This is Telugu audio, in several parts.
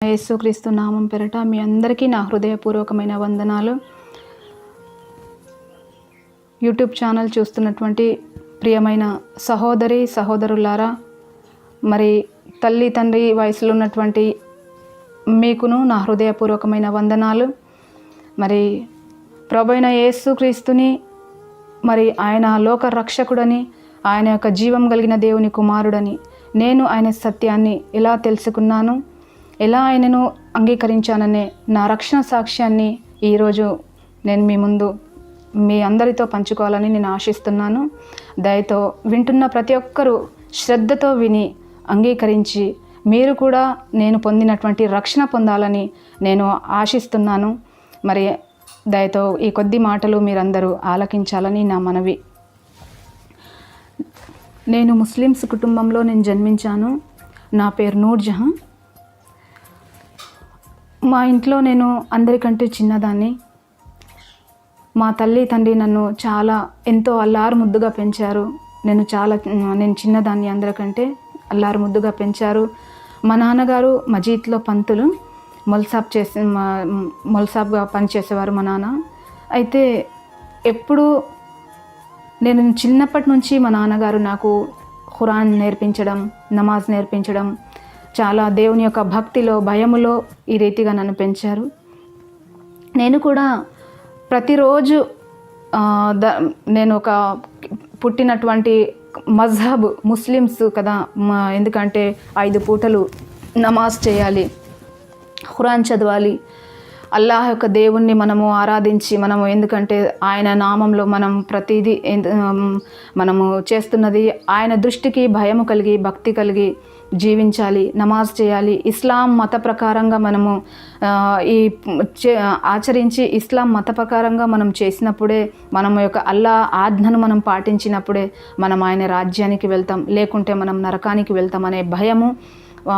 యేసుక్రీస్తు నామం పేరట మీ అందరికీ నా హృదయపూర్వకమైన వందనాలు. యూట్యూబ్ ఛానల్ చూస్తున్నటువంటి ప్రియమైన సహోదరి సహోదరులారా, మరి తల్లి తండ్రి వయసులో ఉన్నటువంటి మీకును నా హృదయపూర్వకమైన వందనాలు. మరి ప్రభువైన యేసుక్రీస్తుని మరి ఆయన లోక రక్షకుడని, ఆయన యొక్క జీవం కలిగిన దేవుని కుమారుడని నేను ఆయన సత్యాన్ని ఎలా తెలుసుకున్నాను, ఎలా ఆయనను అంగీకరించాననే నా రక్షణ సాక్ష్యాన్ని ఈరోజు నేను మీ ముందు మీ అందరితో పంచుకోవాలని నేను ఆశిస్తున్నాను. దయతో వింటున్న ప్రతి ఒక్కరూ శ్రద్ధతో విని అంగీకరించి మీరు కూడా నేను పొందినటువంటి రక్షణ పొందాలని నేను ఆశిస్తున్నాను. మరి దయతో ఈ కొద్ది మాటలు మీరందరూ ఆలకించాలని నా మనవి. నేను ముస్లిమ్స్ కుటుంబంలో నేను జన్మించాను. నా పేరు నూర్జహాన్. మా ఇంట్లో నేను అందరికంటే చిన్నదాన్ని. మా తల్లి తండ్రి నన్ను ఎంతో అల్లారు ముద్దుగా పెంచారు. నేను చిన్నదాన్ని, అందరికంటే అల్లారు ముద్దుగా పెంచారు. మా నాన్నగారు మజీద్లో పంతులు, మొల్సాబ్గా పనిచేసేవారు మా నాన్న. అయితే ఎప్పుడు నేను చిన్నప్పటి నుంచి మా నాన్నగారు నాకు ఖురాన్ నేర్పించడం, నమాజ్ నేర్పించడం, చాలా దేవుని యొక్క భక్తిలో భయములో ఈ రీతిగా నన్ను పెంచారు. నేను కూడా ప్రతిరోజు నేను ఒక పుట్టినటువంటి మజ్హబ్ ముస్లిమ్స్ కదా, ఎందుకంటే 5 పూటలు నమాజ్ చేయాలి, ఖురాన్ చదవాలి, అల్లాహ్ యొక్క దేవుణ్ణి మనము ఆరాధించి ఎందుకంటే ఆయన నామంలో మనం ప్రతిదీ మనము చేస్తున్నది ఆయన దృష్టికి భయము కలిగి భక్తి కలిగి జీవించాలి, నమాజ్ చేయాలి. ఇస్లాం మత ప్రకారంగా మనము ఆచరించి ఇస్లాం మత ప్రకారంగా మనం చేసినప్పుడే, మన యొక్క అల్లాహ్ ఆజ్ఞను మనం పాటించినప్పుడే మనం ఆయన రాజ్యానికి వెళ్తాం, లేకుంటే మనం నరకానికి వెళ్తాం అనే భయము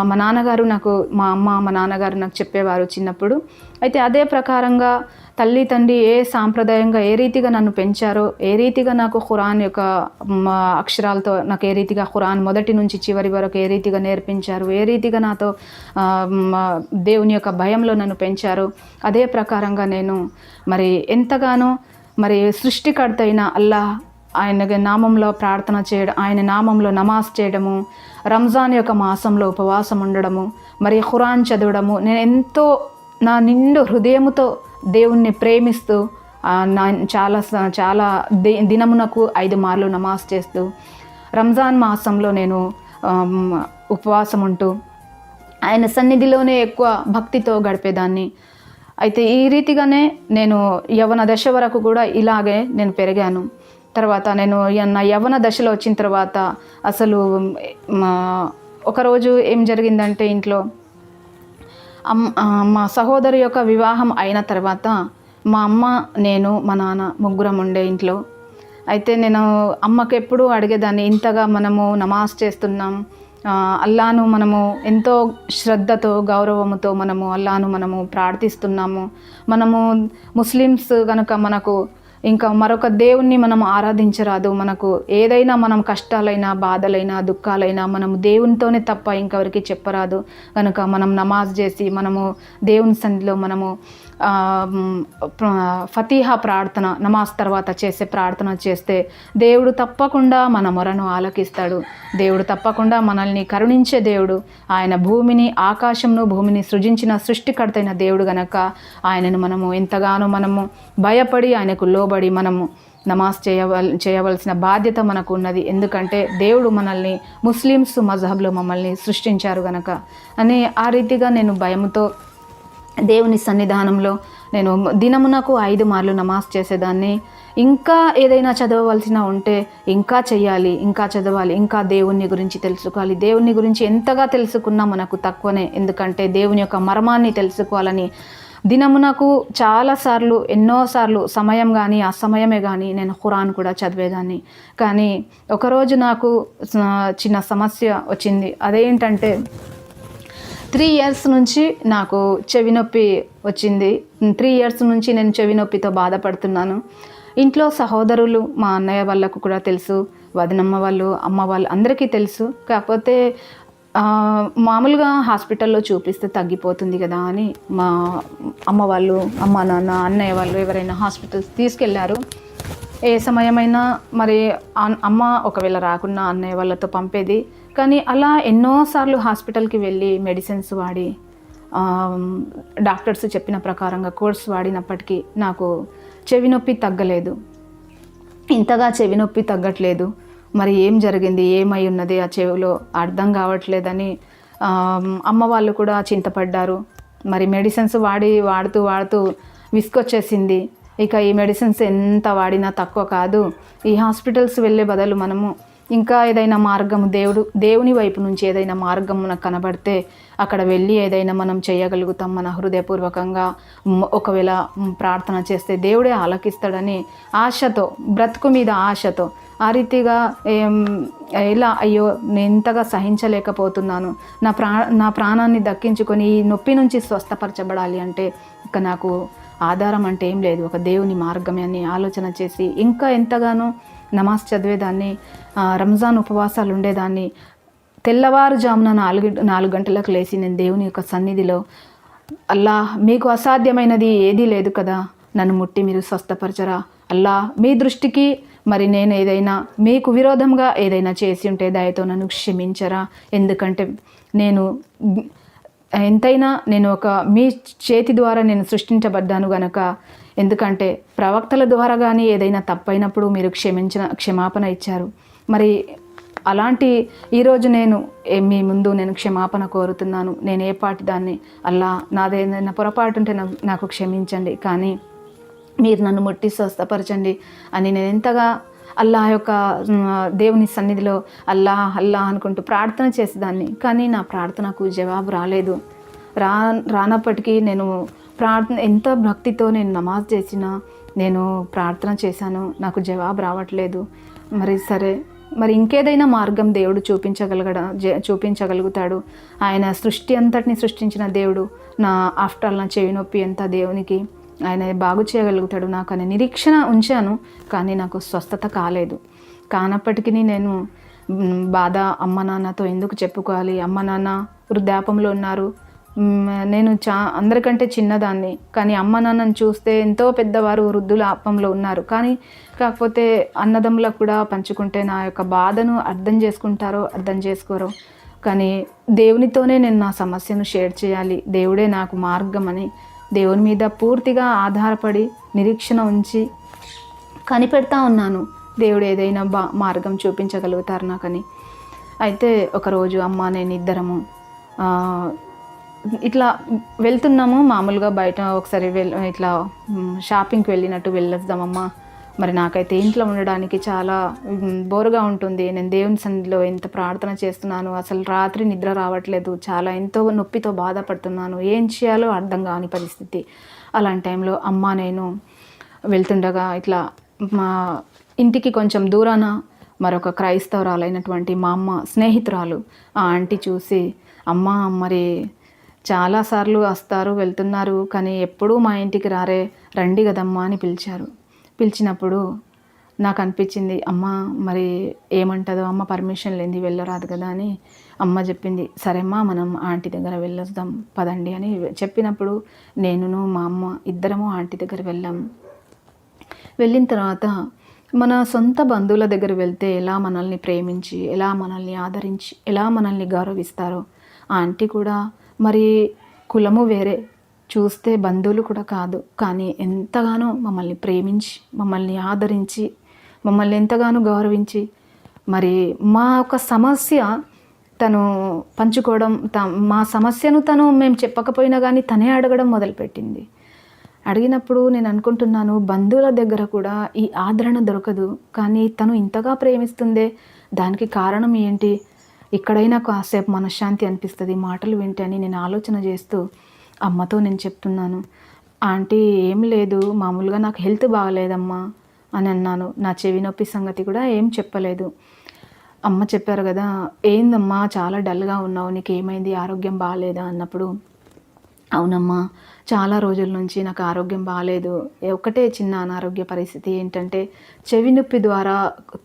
మా నాన్నగారు మా నాన్నగారు నాకు చెప్పేవారు చిన్నప్పుడు. అయితే అదే ప్రకారంగా తల్లి తండ్రి సాంప్రదాయంగా ఏ రీతిగా నన్ను పెంచారో, ఏ రీతిగా నాకు ఖురాన్ యొక్క అక్షరాలతో నాకు ఏ రీతిగా ఖురాన్ మొదటి నుంచి చివరి వరకు ఏ రీతిగా నేర్పించారు, ఏ రీతిగా నాతో దేవుని యొక్క భయంలో నన్ను పెంచారు, అదే ప్రకారంగా నేను మరి ఎంతగానో మరి సృష్టికర్త అయిన అల్లాహ్ ఆయన నామంలో ప్రార్థన చేయడం, ఆయన నామంలో నమాజ్ చేయడము, రంజాన్ యొక్క మాసంలో ఉపవాసం ఉండడము, మరి ఖురాన్ చదవడము, నేను ఎంతో నా నిండు హృదయముతో దేవుణ్ణి ప్రేమిస్తూ చాలా దినమునకు 5 మార్లు నమాజ్ చేస్తూ, రంజాన్ మాసంలో నేను ఉపవాసం ఉంటూ ఆయన సన్నిధిలోనే ఎక్కువ భక్తితో గడిపేదాన్ని. అయితే ఈ రీతిగానే నేను యవ్వన దశ వరకు కూడా ఇలాగే నేను పెరిగాను. తర్వాత నేను నా యవ్వన దశలో వచ్చిన తర్వాత అసలు ఒకరోజు ఏం జరిగిందంటే, ఇంట్లో మా సహోదరు యొక్క వివాహం అయిన తర్వాత మా అమ్మ, నేను, మా నాన్న ముగ్గురం ఉండే ఇంట్లో. అయితే నేను అమ్మకి ఎప్పుడూ అడిగేదాన్ని, ఇంతగా మనము నమాజ్ చేస్తున్నాం, అల్లాను మనము ఎంతో శ్రద్ధతో గౌరవముతో అల్లాను మనము ప్రార్థిస్తున్నాము, మనము ముస్లిమ్స్ కనుక మనకు ఇంకా మరొక దేవుణ్ణి మనం ఆరాధించరాదు, మనకు ఏదైనా మనం కష్టాలైనా బాధలైనా దుఃఖాలైనా మనము దేవునితోనే తప్ప ఇంకెవరికి చెప్పరాదు. కనుక మనం నమాజ్ చేసి మనము దేవుని సన్నిధిలో మనము ఫతీహా ప్రార్థన, నమాజ్ తర్వాత చేసే ప్రార్థన చేస్తే దేవుడు తప్పకుండా మన మొరను ఆలకిస్తాడు. దేవుడు తప్పకుండా మనల్ని కరుణించే దేవుడు. ఆయన భూమిని సృజించిన సృష్టికర్త అయిన దేవుడు గనక ఆయనను మనము ఎంతగానో మనము భయపడి ఆయనకు లోబడి మనము నమాజ్ చేయవలసిన బాధ్యత మనకు ఉన్నది. ఎందుకంటే దేవుడు మనల్ని ముస్లిమ్స్ మజహబ్లో మమ్మల్ని సృష్టించారు గనక అని ఆ రీతిగా నేను భయముతో దేవుని సన్నిధానంలో నేను దినమునకు 5 మార్లు నమాజ్ చేసేదాన్ని. ఇంకా ఏదైనా చదవవలసిన ఉంటే ఇంకా చెయ్యాలి, ఇంకా చదవాలి, ఇంకా దేవుని గురించి తెలుసుకోవాలి. దేవుని గురించి ఎంతగా తెలుసుకున్నా మనకు తక్కువనే. ఎందుకంటే దేవుని యొక్క మర్మాన్ని తెలుసుకోవాలని దినమునకు చాలాసార్లు, ఎన్నోసార్లు సమయం కానీ అసమయమే కానీ నేను ఖురాన్ కూడా చదివేదాన్ని. కానీ ఒకరోజు నాకు చిన్న సమస్య వచ్చింది. అదేంటంటే 3 years నుంచి నాకు చెవి నొప్పి వచ్చింది. 3 years నుంచి నేను చెవి నొప్పితో బాధపడుతున్నాను. ఇంట్లో సహోదరులు, మా అన్నయ్య వాళ్ళకు కూడా తెలుసు, వదినమ్మ వాళ్ళు, అమ్మ వాళ్ళు అందరికీ తెలుసు. కాకపోతే మామూలుగా హాస్పిటల్లో చూపిస్తే తగ్గిపోతుంది కదా అని మా అమ్మ వాళ్ళు, అమ్మ నాన్న, అన్నయ్య వాళ్ళు ఎవరైనా హాస్పిటల్స్ తీసుకెళ్లారు. ఏ సమయమైనా మరి అమ్మ ఒకవేళ రాకున్నా అన్నయ్య వాళ్ళతో పంపేది. కానీ అలా ఎన్నోసార్లు హాస్పిటల్కి వెళ్ళి మెడిసిన్స్ వాడి డాక్టర్స్ చెప్పిన ప్రకారంగా కోర్స్ వాడినప్పటికీ నాకు చెవి నొప్పి తగ్గలేదు. ఇంతగా చెవి నొప్పి తగ్గట్లేదు. మరి ఏం జరిగింది, ఏమై ఉన్నది ఆ చెవిలో అర్థం కావట్లేదని అమ్మ వాళ్ళు కూడా చింతపడ్డారు. మరి మెడిసిన్స్ వాడుతూ విసుకొచ్చేసింది. ఇక ఈ మెడిసిన్స్ ఎంత వాడినా తక్కువ కాదు. ఈ హాస్పిటల్స్ వెళ్ళే బదులు మనము ఇంకా ఏదైనా మార్గం దేవుని వైపు నుంచి ఏదైనా మార్గం మనకు కనబడితే అక్కడ వెళ్ళి ఏదైనా మనం చేయగలుగుతాం. మన హృదయపూర్వకంగా ఒకవేళ ప్రార్థన చేస్తే దేవుడే ఆలకిస్తాడని ఆశతో, బ్రతుకు మీద ఆశతో ఆ రీతిగా ఎలా అయ్యో నేను ఇంతగా సహించలేకపోతున్నాను, నా ప్రాణాన్ని దక్కించుకొని ఈ నొప్పి నుంచి స్వస్థపరచబడాలి అంటే ఇక నాకు ఆధారం అంటే ఏం లేదు, ఒక దేవుని మార్గమే అని ఆలోచన చేసి ఇంకా ఎంతగానో నమాజ్ చదివేదాన్ని, రంజాన్ ఉపవాసాలు ఉండేదాన్ని. తెల్లవారుజామున 4 గంటలకు లేచి నేను దేవుని యొక్క సన్నిధిలో, అల్లా మీకు అసాధ్యమైనది ఏదీ లేదు కదా, నన్ను ముట్టి మీరు స్వస్థపరచరా అల్లా, మీ దృష్టికి మరి నేను ఏదైనా మీకు విరోధంగా ఏదైనా చేసి ఉంటే దయతో నన్ను క్షమించరా. ఎందుకంటే నేను ఎంతైనా నేను మీ చేతి ద్వారా నేను సృష్టించబడ్డాను గనక, ఎందుకంటే ప్రవక్తల ద్వారా కానీ ఏదైనా తప్పైనప్పుడు మీరు క్షమాపణ ఇచ్చారు. మరి అలాంటి ఈరోజు నేను మీ ముందు నేను క్షమాపణ కోరుతున్నాను. నేను ఏ పాటి దాన్ని, అల్లా నాదేదైనా పొరపాటు ఉంటే నాకు క్షమించండి, కానీ మీరు నన్ను ముట్టి స్వస్థపరచండి అని నేను ఎంతగా అల్లా యొక్క దేవుని సన్నిధిలో అల్లా అల్లా అనుకుంటూ ప్రార్థన చేసేదాన్ని. కానీ నా ప్రార్థనకు జవాబు రాలేదు. రానప్పటికీ నేను ఎంత భక్తితో నేను నమాజ్ చేసినా, నేను ప్రార్థన చేశాను, నాకు జవాబు రావట్లేదు. మరి సరే, మరి ఇంకేదైనా మార్గం దేవుడు చూపించగలుగుతాడు. ఆయన సృష్టి అంతటిని సృష్టించిన దేవుడు, ఆఫ్టర్ ఆల్ నా చెవి నొప్పి ఎంత దేవునికి ఆయన బాగు చేయగలుగుతాడు నాకు అనే నిరీక్షణ ఉంచాను. కానీ నాకు స్వస్థత కానప్పటికీ నేను బాధ అమ్మ నాన్నతో ఎందుకు చెప్పుకోవాలి, అమ్మ నాన్న వృద్ధాపంలో ఉన్నారు, నేను అందరికంటే చిన్నదాన్ని, కానీ అమ్మ నాన్నని చూస్తే ఎంతో పెద్దవారు వృద్ధుల ఆపంలో ఉన్నారు. కాకపోతే అన్నదమ్ములకు కూడా పంచుకుంటే నా యొక్క బాధను అర్థం చేసుకుంటారో అర్థం చేసుకోరో, కానీ దేవునితోనే నేను నా సమస్యను షేర్ చేయాలి, దేవుడే నాకు మార్గం అని దేవుని మీద పూర్తిగా ఆధారపడి నిరీక్షణ ఉంచి కనిపెడతా ఉన్నాను. దేవుడు ఏదైనా మార్గం చూపించగలుగుతారు నాకని. అయితే ఒకరోజు అమ్మ నేను ఇద్దరము ఇట్లా వెళ్తున్నాము, మామూలుగా బయట ఒకసారి ఇట్లా షాపింగ్కి వెళ్ళినట్టు వెళ్ళొద్దామమ్మా, మరి నాకైతే ఇంట్లో ఉండడానికి చాలా బోరుగా ఉంటుంది, నేను దేవుని సన్నిధిలో ఎంత ప్రార్థన చేస్తున్నాను, అసలు రాత్రి నిద్ర రావట్లేదు, చాలా ఎంతో నొప్పితో బాధపడుతున్నాను, ఏం చేయాలో అర్థం కాని పరిస్థితి. అలాంటి టైంలో అమ్మ నేను వెళ్తుండగా ఇట్లా మా ఇంటికి కొంచెం దూరాన మరొక క్రైస్తవురాలైనటువంటి మా అమ్మ స్నేహితురాలు ఆ ఆంటీ చూసి, అమ్మ మరి చాలాసార్లు వస్తారు వెళ్తున్నారు, కానీ ఎప్పుడూ మా ఇంటికి రండి కదమ్మా అని పిలిచినప్పుడు నాకు అనిపించింది, అమ్మ మరి ఏమంటుందో, అమ్మ పర్మిషన్ లేని వెళ్ళరాదు కదా అని అమ్మ చెప్పింది. సరేమ్మా మనం ఆంటీ దగ్గర వెళ్ళొద్దాం పదండి అని చెప్పినప్పుడు నేను మా అమ్మ ఇద్దరము ఆంటీ దగ్గర వెళ్ళిన తర్వాత మన సొంత బంధువుల దగ్గర వెళ్తే ఎలా మనల్ని ప్రేమించి, ఎలా మనల్ని ఆదరించి, ఎలా మనల్ని గౌరవిస్తారో, ఆ ఆంటీ కూడా మరి కులము వేరే, చూస్తే బంధువులు కూడా కాదు, కానీ ఎంతగానో మమ్మల్ని ప్రేమించి, మమ్మల్ని ఆదరించి, మమ్మల్ని ఎంతగానో గౌరవించి, మరి మా యొక్క సమస్య తను పంచుకోవడం, మా సమస్యను మేము చెప్పకపోయినా కానీ తనే అడగడం మొదలుపెట్టింది. అడిగినప్పుడు నేను అనుకుంటున్నాను, బంధువుల దగ్గర కూడా ఈ ఆదరణ దొరకదు, కానీ తను ఇంతగా ప్రేమిస్తుందే, దానికి కారణం ఏంటి, ఇక్కడైనా కాసేపు మనశ్శాంతి అనిపిస్తుంది మాటలు వింటే అని నేను ఆలోచన చేస్తూ అమ్మతో నేను చెప్తున్నాను. ఆంటీ ఏం లేదు, మామూలుగా నాకు హెల్త్ బాగలేదమ్మా అని అన్నాను. నా చెవి నొప్పి సంగతి కూడా ఏం చెప్పలేదు. అమ్మ చెప్పారు కదా, ఏందమ్మా చాలా డల్గా ఉన్నావు, నీకు ఏమైంది, ఆరోగ్యం బాగాలేదా అన్నప్పుడు, అవునమ్మా చాలా రోజుల నుంచి నాకు ఆరోగ్యం బాగాలేదు, ఒకటే చిన్న అనారోగ్య పరిస్థితి ఏంటంటే చెవి నొప్పి ద్వారా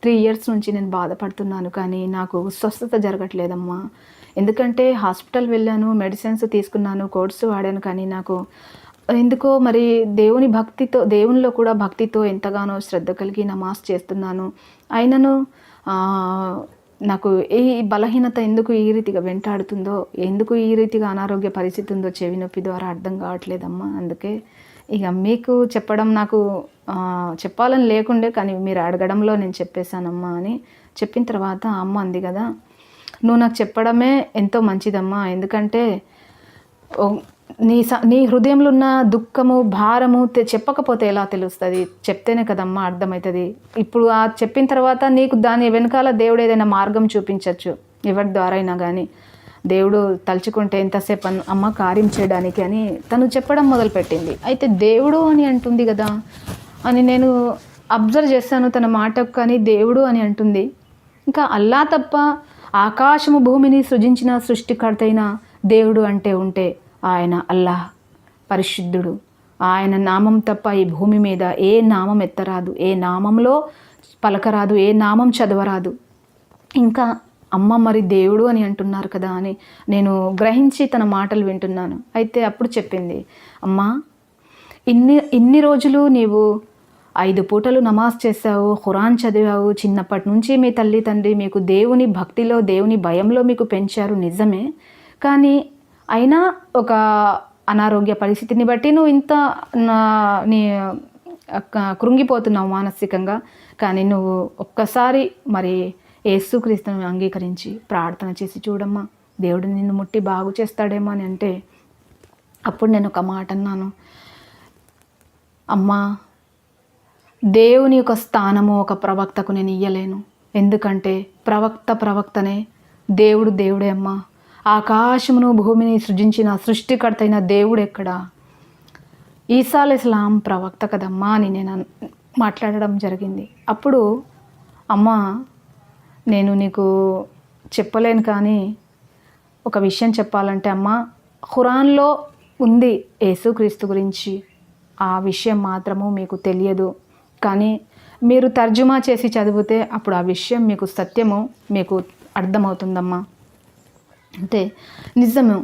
3 years నుంచి నేను బాధపడుతున్నాను, కానీ నాకు స్వస్థత జరగట్లేదమ్మా, ఎందుకంటే హాస్పిటల్ వెళ్ళాను, మెడిసిన్స్ తీసుకున్నాను, కోర్స్ వాడాను, కానీ నాకు ఎందుకో మరి దేవునిలో కూడా భక్తితో ఎంతగానో శ్రద్ధ కలిగి నమాజ్ చేస్తున్నాను. అయినను నాకు ఈ బలహీనత ఎందుకు ఈ రీతిగా వెంటాడుతుందో, ఎందుకు ఈ రీతిగా అనారోగ్య పరిస్థితి ఉందో చెవి నొప్పి ద్వారా అర్థం కావట్లేదమ్మా. అందుకే ఇక మీకు చెప్పడం నాకు చెప్పాలని లేకుండే, కానీ మీరు అడగడంలో నేను చెప్పేశానమ్మా అని చెప్పిన తర్వాత అమ్మ అంది కదా, నువ్వు నాకు చెప్పడమే ఎంతో మంచిదమ్మా. ఎందుకంటే నీ హృదయంలో ఉన్న దుఃఖము, భారము చెప్పకపోతే ఎలా తెలుస్తుంది? చెప్తేనే కదమ్మా అర్థమవుతుంది. ఇప్పుడు చెప్పిన తర్వాత నీకు దాని వెనకాల దేవుడు ఏదైనా మార్గం చూపించవచ్చు, ఎవరి ద్వారా అయినా కానీ. దేవుడు తలుచుకుంటే ఎంతసేపు అమ్మ కార్యం చేయడానికి అని తను చెప్పడం మొదలుపెట్టింది. అయితే దేవుడు అని అంటుంది కదా అని నేను అబ్జర్వ్ చేశాను తన మాటకు, కానీ దేవుడు అని అంటుంది. ఇంకా అల్లా తప్ప ఆకాశము భూమిని సృజించిన సృష్టికర్త అయిన దేవుడు అంటే ఉంటే ఆయన అల్లాహ్ పరిశుద్ధుడు. ఆయన నామం తప్ప ఈ భూమి మీద ఏ నామం ఎత్తరాదు, ఏ నామంలో పలకరాదు, ఏ నామం చదవరాదు. ఇంకా అమ్మ మరి దేవుడు అని అంటున్నారు కదా అని నేను గ్రహించి తన మాటలు వింటున్నాను. అయితే అప్పుడు చెప్పింది, అమ్మా ఇన్ని రోజులు నీవు 5 పూటలు నమాజ్ చేసావు, ఖురాన్ చదివావు, చిన్నప్పటి నుంచి మీ తల్లి తండ్రి మీకు దేవుని భక్తిలో, దేవుని భయంలో మీకు పెంచారు నిజమే. కానీ అయినా ఒక అనారోగ్య పరిస్థితిని బట్టి నువ్వు ఇంత కృంగిపోతున్నావు మానసికంగా. కానీ నువ్వు ఒక్కసారి మరి యేసుక్రీస్తుని అంగీకరించి ప్రార్థన చేసి చూడమ్మా, దేవుడు నిన్ను ముట్టి బాగు చేస్తాడేమో అని అంటే, అప్పుడు నేను ఒక మాట అన్నాను, అమ్మా దేవుని యొక్క స్థానము ఒక ప్రవక్తకు నేను ఇయ్యలేను. ఎందుకంటే ప్రవక్తనే, దేవుడు దేవుడే అమ్మా. ఆకాశమును భూమిని సృజించిన సృష్టికర్త అయిన దేవుడు ఎక్కడా? ఈసా అలైహిస్సలాం ప్రవక్త కదమ్మా అని నేను మాట్లాడడం జరిగింది. అప్పుడు అమ్మ నేను నీకు చెప్పలేను, కానీ ఒక విషయం చెప్పాలంటే అమ్మ, ఖురాన్లో ఉంది యేసుక్రీస్తు గురించి, ఆ విషయం మాత్రము మీకు తెలియదు. కానీ మీరు తర్జుమా చేసి చదివితే అప్పుడు ఆ విషయం మీకు సత్యము మీకు అర్థమవుతుందమ్మా. అంటే నిజము.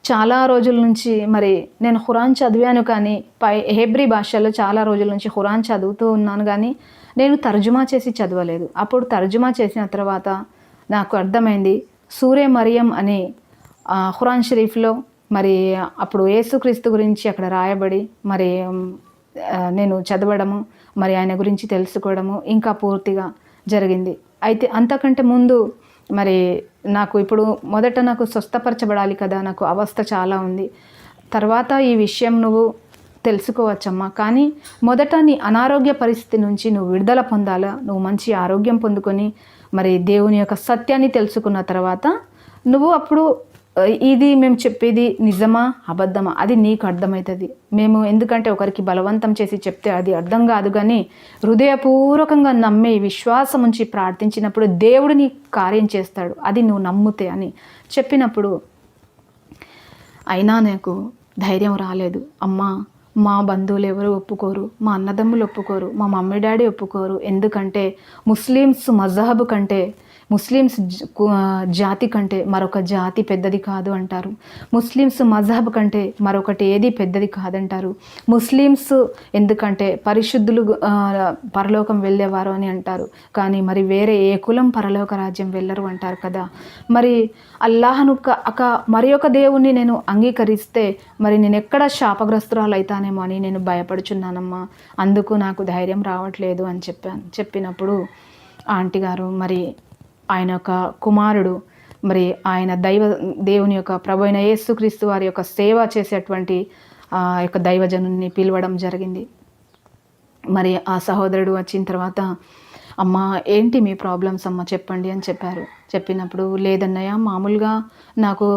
చాలా రోజుల నుంచి మరి నేను ఖురాన్ చదివాను, కానీ హెబ్రీ భాషలో చాలా రోజుల నుంచి ఖురాన్ చదువుతూ ఉన్నాను, కానీ నేను తర్జుమా చేసి చదవలేదు. అప్పుడు తర్జుమా చేసిన తర్వాత నాకు అర్థమైంది, సూరే మరియం అనే ఖురాన్ షరీఫ్లో మరి అప్పుడు యేసుక్రీస్తు గురించి అక్కడ రాయబడి మరి నేను చదవడము, మరి ఆయన గురించి తెలుసుకోవడము ఇంకా పూర్తిగా జరిగింది. అయితే అంతకంటే ముందు మరి నాకు ఇప్పుడు మొదట నాకు స్వస్థపరచబడాలి కదా, నాకు అవస్థ చాలా ఉంది. తర్వాత ఈ విషయం నువ్వు తెలుసుకోవచ్చమ్మా, కానీ మొదట నీ అనారోగ్య పరిస్థితి నుంచి నువ్వు విడుదల పొందాలా, నువ్వు మంచి ఆరోగ్యం పొందుకొని మరి దేవుని యొక్క సత్యాన్ని తెలుసుకున్న తర్వాత నువ్వు అప్పుడు ఇది మేము చెప్పేది నిజమా అబద్ధమా అది నీకు అర్థమవుతుంది. మేము ఎందుకంటే ఒకరికి బలవంతం చేసి చెప్తే అది అర్థం కాదు, కానీ హృదయపూర్వకంగా నమ్మి విశ్వాసం ఉంచి ప్రార్థించినప్పుడు దేవుడు నీ కార్యం చేస్తాడు, అది నువ్వు నమ్ముతే అని చెప్పినప్పుడు అయినా నాకు ధైర్యం రాలేదు. అమ్మా మా బంధువులు ఎవరు ఒప్పుకోరు, మా అన్నదమ్ములు ఒప్పుకోరు, మా మమ్మీ డాడీ ఒప్పుకోరు. ఎందుకంటే ముస్లిమ్స్ మజహబ్ కంటే, ముస్లిమ్స్ జాతి కంటే మరొక జాతి పెద్దది కాదు అంటారు. ముస్లిమ్స్ మజహబ్ కంటే మరొకటి ఏది పెద్దది కాదంటారు. ముస్లిమ్స్ ఎందుకంటే పరిశుద్ధులు పరలోకం వెళ్ళేవారు అని అంటారు, కానీ మరి వేరే ఏ కులం పరలోక రాజ్యం వెళ్ళరు అంటారు కదా. మరి అల్లాహను మరి ఒక దేవుణ్ణి నేను అంగీకరిస్తే మరి నేను ఎక్కడ శాపగ్రస్తురాలు అవుతానేమో అని నేను భయపడుచున్నానమ్మా, అందుకు నాకు ధైర్యం రావట్లేదు అని చెప్పినప్పుడు ఆంటీ గారు మరి ఆయన యొక్క కుమారుడు మరి ఆయన దేవుని యొక్క ప్రభు అయిన యేసుక్రీస్తు వారి యొక్క సేవ చేసేటువంటి యొక్క దైవజనుని పిలవడం జరిగింది. మరి ఆ సహోదరుడు వచ్చిన తర్వాత, అమ్మ ఏంటి మీ ప్రాబ్లమ్స్ అమ్మ చెప్పండి అని చెప్పినప్పుడు, లేదన్నయ్య మామూలుగా నాకు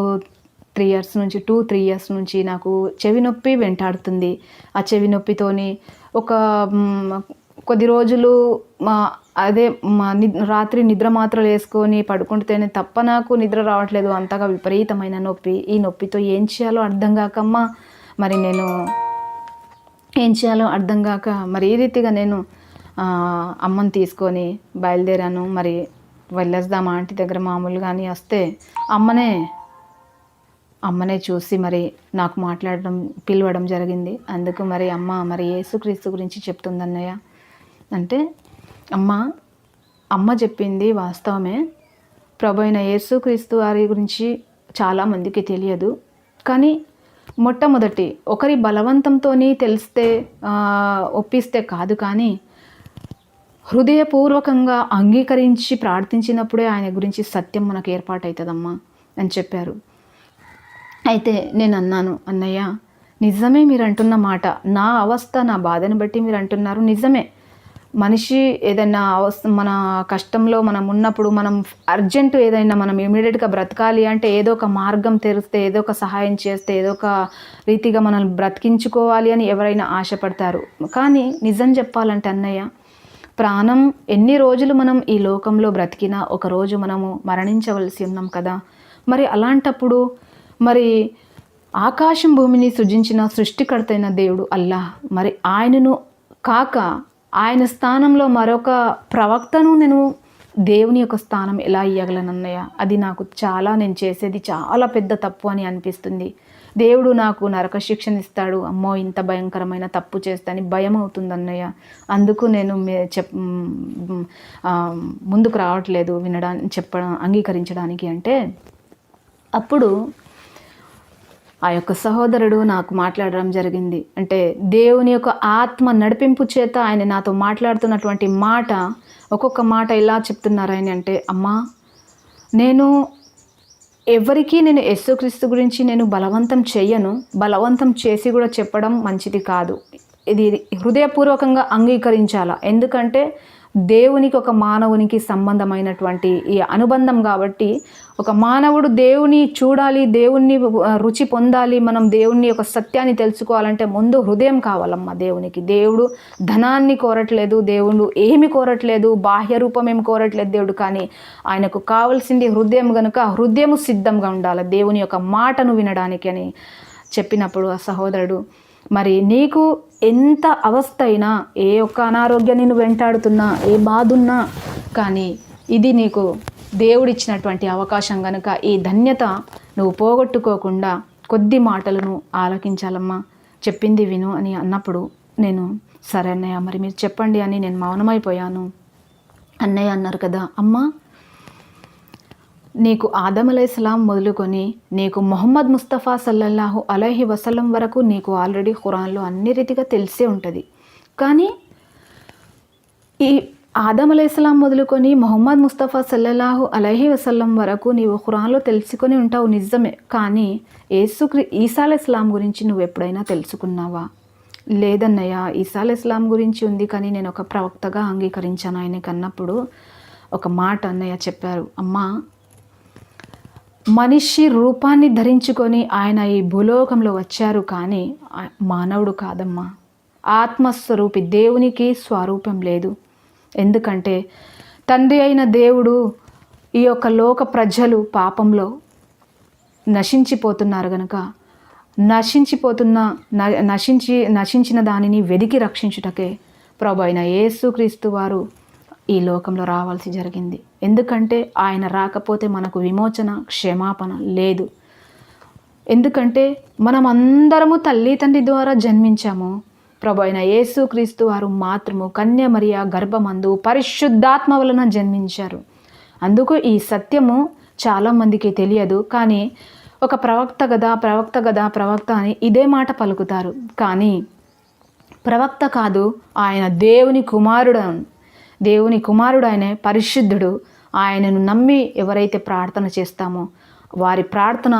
3 ఇయర్స్ నుంచి నాకు చెవి నొప్పి వెంటాడుతుంది. ఆ చెవి నొప్పితోని ఒక కొద్ది రోజులు రాత్రి నిద్ర మాత్రలు వేసుకొని పడుకుంటేనే తప్ప నాకు నిద్ర రావట్లేదు, అంతగా విపరీతమైన నొప్పి. ఈ నొప్పితో ఏం చేయాలో అర్థం కాకమ్మా మరి నేను ఏం చేయాలో అర్థం కాక మరి ఈ రీతిగా నేను అమ్మని తీసుకొని బయలుదేరాను. మరి వెళ్ళేద్దాం ఆంటీ దగ్గర మామూలుగా అని వస్తే అమ్మనే చూసి మరి నాకు పిలవడం జరిగింది. అందుకు మరి మరి యేసుక్రీస్తు గురించి చెప్తుంది అన్నయ్య అంటే, అమ్మ చెప్పింది వాస్తవమే. ప్రభు అయిన యేసుక్రీస్తు వారి గురించి చాలామందికి తెలియదు. కానీ మొట్టమొదటి ఒకరి బలవంతంతో తెలిస్తే ఒప్పిస్తే కాదు, కానీ హృదయపూర్వకంగా అంగీకరించి ప్రార్థించినప్పుడే ఆయన గురించి సత్యం మనకు ఏర్పాటవుతుందమ్మా అని చెప్పారు. అయితే నేను అన్నాను, అన్నయ్య నిజమే మీరు అంటున్న మాట, నా అవస్థ నా బాధను బట్టి మీరు అంటున్నారు, నిజమే. మనిషి ఏదైనా మన కష్టంలో మనం ఉన్నప్పుడు మనం అర్జెంటు ఏదైనా మనం ఇమీడియట్గా బ్రతకాలి అంటే ఏదో ఒక మార్గం తెరిస్తే, ఏదో ఒక సహాయం చేస్తే, ఏదో ఒక రీతిగా మనల్ని బ్రతికించుకోవాలి అని ఎవరైనా ఆశపడతారు. కానీ నిజం చెప్పాలంటే అన్నయ్య, ప్రాణం ఎన్ని రోజులు మనం ఈ లోకంలో బ్రతికినా ఒకరోజు మనము మరణించవలసి ఉన్నాం కదా. మరి అలాంటప్పుడు మరి ఆకాశం భూమిని సృజించిన సృష్టికర్త అయిన దేవుడు అల్లాహ్, మరి ఆయనను కాక ఆయన స్థానంలో మరొక ప్రవక్తను నేను దేవుని యొక్క స్థానం ఎలా ఇవ్వగలనన్నయ్య? అది నాకు నేను చేసేది చాలా పెద్ద తప్పు అని అనిపిస్తుంది. దేవుడు నాకు నరక శిక్షణ ఇస్తాడు, అమ్మో ఇంత భయంకరమైన తప్పు చేస్తానని భయం అవుతుంది అన్నయ్య. అందుకు నేను ముందుకు రావట్లేదు అంగీకరించడానికి. అంటే అప్పుడు ఆ యొక్క సహోదరుడు నాకు మాట్లాడడం జరిగింది. అంటే దేవుని యొక్క ఆత్మ నడిపింపు చేత ఆయన నాతో మాట్లాడుతున్నటువంటి మాట, ఒక్కొక్క మాట ఎలా చెప్తున్నారు ఆయన అంటే, అమ్మా నేను ఎవరికీ యేసుక్రీస్తు గురించి నేను బలవంతం చెయ్యను, బలవంతం చేసి కూడా చెప్పడం మంచిది కాదు. ఇది హృదయపూర్వకంగా అంగీకరించాలా. ఎందుకంటే దేవునికి ఒక మానవునికి సంబంధమైనటువంటి ఈ అనుబంధం కాబట్టి, ఒక మానవుడు దేవుని చూడాలి, దేవుణ్ణి రుచి పొందాలి, మనం దేవుని యొక్క సత్యాన్ని తెలుసుకోవాలంటే ముందు హృదయం కావాలమ్మా దేవునికి. దేవుడు ధనాన్ని కోరట్లేదు, దేవుడు ఏమి కోరట్లేదు, బాహ్య రూపం ఏమి కోరట్లేదు దేవుడు, కానీ ఆయనకు కావాల్సింది హృదయం కనుక హృదయము సిద్ధంగా ఉండాలి దేవుని యొక్క మాటను వినడానికి అని చెప్పినప్పుడు ఆ సహోదరుడు, మరి నీకు ఎంత అవస్థ అయినా, ఏ ఒక్క అనారోగ్యం నిన్ను వెంటాడుతున్నా, ఏ బాధ ఉన్నా, కానీ ఇది నీకు దేవుడిచ్చినటువంటి అవకాశం కనుక ఈ ధన్యత నువ్వు పోగొట్టుకోకుండా కొద్ది మాటలను ఆలకించాలమ్మా, చెప్పింది విను అని అన్నప్పుడు నేను సరే అన్నయ్య మరి మీరు చెప్పండి అని నేను మౌనమైపోయాను. అన్నయ్య అన్నారు కదా, అమ్మా నీకు ఆదం అలైహిస్సలాం మొదలుకొని నీకు మొహమ్మద్ ముస్తఫా సల్లల్లాహు అలైహి వసల్లం వరకు నీకు ఆల్రెడీ ఖురాన్లో అన్ని రీతిగా తెలిసే ఉంటుంది. కానీ ఈ ఆదం అలైహిస్సలాం మొదలుకొని మొహమ్మద్ ముస్తఫా సల్లల్లాహు అలైహి వసల్లం వరకు నీవు ఖురాన్లో తెలుసుకొని ఉంటావు నిజమే, కానీ ఈసా అలైహిస్సలాం గురించి నువ్వు ఎప్పుడైనా తెలుసుకున్నావా? లేదన్నయ్య, ఈసా అలైహిస్సలాం గురించి ఉంది, కానీ నేను ఒక ప్రవక్తగా అంగీకరించాను ఆయనకి అన్నప్పుడు ఒక మాట అన్నయ్య చెప్పారు, అమ్మా మనిషి రూపాన్ని ధరించుకొని ఆయన ఈ భూలోకంలో వచ్చారు, కానీ మానవుడు కాదమ్మా, ఆత్మస్వరూపి, దేవునికి స్వరూపం లేదు. ఎందుకంటే తండ్రి అయిన దేవుడు ఈ యొక్క లోక ప్రజలు పాపంలో నశించిపోతున్నారు కనుక నశించిన దానిని వెదికి రక్షించుటకే ప్రభు అయిన యేసుక్రీస్తు వారు ఈ లోకంలో రావాల్సి జరిగింది. ఎందుకంటే ఆయన రాకపోతే మనకు విమోచన, క్షమాపణ లేదు. ఎందుకంటే మనం అందరము తల్లి తండ్రి ద్వారా జన్మించాము. ప్రభు అయిన యేసుక్రీస్తు వారు మాత్రము కన్య మరియ గర్భమందు పరిశుద్ధాత్మ వలన జన్మించారు. అందుకు ఈ సత్యము చాలామందికి తెలియదు, కానీ ఒక ప్రవక్త అని ఇదే మాట పలుకుతారు, కానీ ప్రవక్త కాదు, ఆయన దేవుని కుమారుడు ఆయనే పరిశుద్ధుడు. ఆయనను నమ్మి ఎవరైతే ప్రార్థన చేస్తామో వారి ప్రార్థన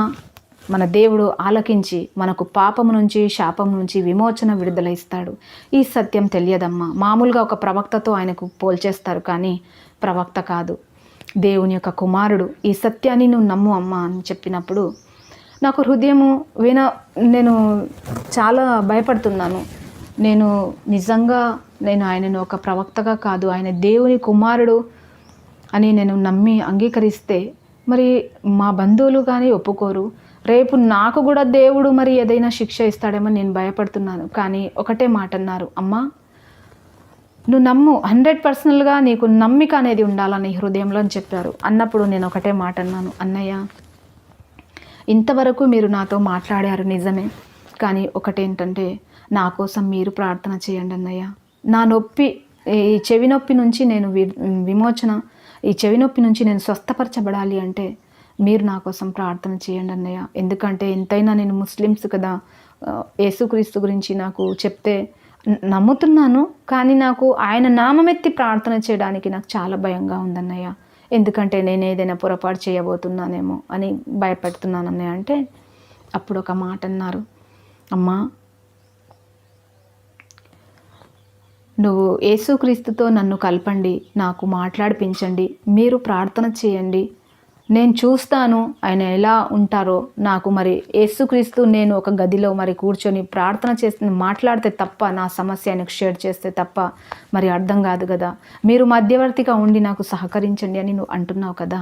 మన దేవుడు ఆలకించి మనకు పాపము నుంచి, శాపం నుంచి విమోచన, విడుదల ఇస్తాడు. ఈ సత్యం తెలియదమ్మా. మామూలుగా ఒక ప్రవక్తతో ఆయనకు పోల్చేస్తారు, కానీ ప్రవక్త కాదు, దేవుని యొక్క కుమారుడు. ఈ సత్యాన్ని నువ్వు నమ్ము అమ్మా అని చెప్పినప్పుడు నాకు హృదయము నేను చాలా భయపడుతున్నాను. నిజంగా ఆయనను ఒక ప్రవక్తగా కాదు, ఆయన దేవుని కుమారుడు అని నేను నమ్మి అంగీకరిస్తే మరి మా బంధువులు కానీ ఒప్పుకోరు. రేపు నాకు కూడా దేవుడు మరి ఏదైనా శిక్ష ఇస్తాడేమో నేను భయపడుతున్నాను. కానీ ఒకటే మాట అన్నారు, అమ్మా నువ్వు నమ్ము, 100%గా నీకు నమ్మిక అనేది ఉండాలని హృదయంలో అని చెప్పారు. అన్నప్పుడు నేను ఒకటే మాట అన్నాను, అన్నయ్య ఇంతవరకు మీరు నాతో మాట్లాడారు నిజమే, కానీ ఒకటేంటంటే నా కోసం మీరు ప్రార్థన చేయండి అన్నయ్య. నా నొప్పి, ఈ చెవి నొప్పి నుంచి నేను విమోచన, ఈ చెవి నొప్పి నుంచి నేను స్వస్థపరచబడాలి అంటే మీరు నా కోసం ప్రార్థన చేయండి అన్నయ్య. ఎందుకంటే ఎంతైనా నేను ముస్లిమ్స్ కదా, యేసుక్రీస్తు గురించి నాకు చెప్తే నమ్ముతున్నాను, కానీ నాకు ఆయన నామమెత్తి ప్రార్థన చేయడానికి నాకు చాలా భయంగా ఉందన్నయ్య. ఎందుకంటే నేను ఏదైనా పొరపాటు చేయబోతున్నానేమో అని భయపెడుతున్నాను అన్నయ్య. అంటే అప్పుడు ఒక మాట అన్నారు, అమ్మా నువ్వు యేసుక్రీస్తుతో నన్ను కలపండి, నాకు మాట్లాడిపించండి, మీరు ప్రార్థన చేయండి, నేను చూస్తాను ఆయన ఎలా ఉంటారో. నాకు మరి యేసుక్రీస్తు నేను ఒక గదిలో మరి కూర్చొని ప్రార్థన చేసి మాట్లాడితే తప్ప, నా సమస్య ఆయనకు షేర్ చేస్తే తప్ప మరి అర్థం కాదు కదా. మీరు మధ్యవర్తిగా ఉండి నాకు సహకరించండి అని నువ్వు అంటున్నావు కదా.